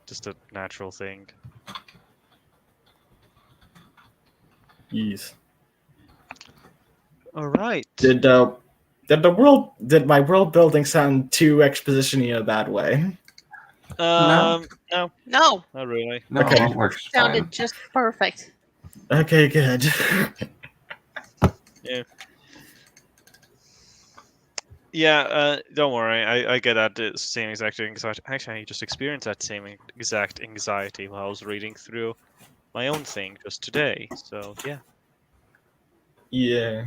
Just a natural thing. Jeez. Alright. Did my world building sound too exposition-y in a bad way? No, No, not really. No, Okay. it works sounded fine. just perfect. Okay, good. Yeah, don't worry. I get that same exact anxiety. Actually, I just experienced that same exact anxiety while I was reading through my own thing just today. So, yeah. Yeah.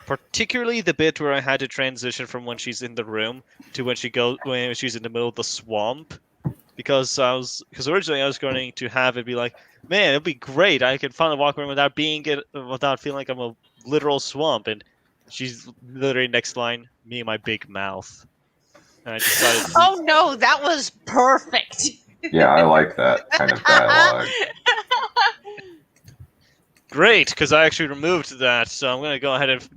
Particularly the bit where I had to transition from when she's in the room to when she's in the middle of the swamp, because originally I was going to have it be like, man, it'd be great. I could finally walk around without feeling like I'm a literal swamp. And she's literally next line, me and my big mouth. And I decided, Oh no, that was perfect. Yeah, I like that kind of dialogue. great, because I actually removed that. So I'm gonna go ahead and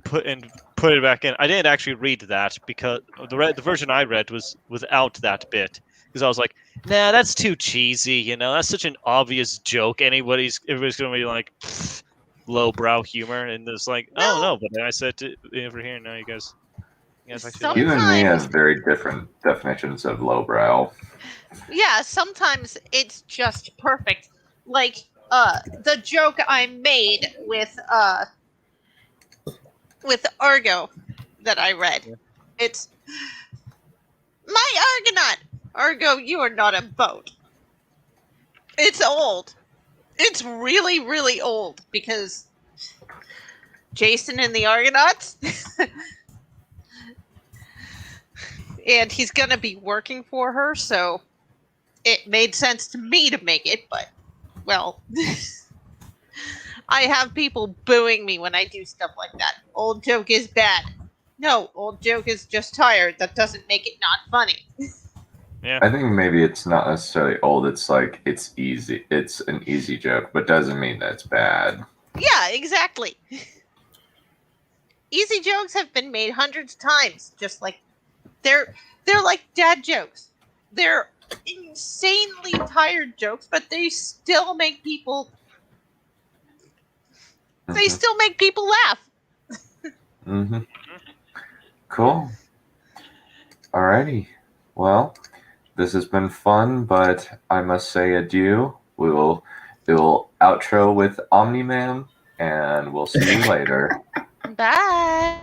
put it back in. I didn't actually read that because the version I read was without that bit. Because I was like, nah, that's too cheesy. You know, that's such an obvious joke. Everybody's gonna be like, lowbrow humor, and it's like, oh no. But then I said to over here, now you guys actually like. You and me Sometimes- have very different definitions of lowbrow. Yeah, sometimes it's just perfect. Like the joke I made with Argo that I read. Yeah. It's my Argonaut. Argo, you are not a boat. It's old. It's really, really old because Jason and the Argonauts and he's gonna be working for her, so it made sense to me to make it, but well I have people booing me when I do stuff like that. Old joke is bad. No, old joke is just tired. That doesn't make it not funny. I think maybe it's not necessarily old. It's like it's easy. It's an easy joke, but doesn't mean that it's bad. Yeah, exactly. Easy jokes have been made hundreds of times. Just like they're like dad jokes. They're insanely tired jokes, but they still make people laugh. Mm-hmm. Cool. Alrighty. Well, this has been fun, but I must say adieu. We will outro with Omni-Man, and we'll see you later. Bye.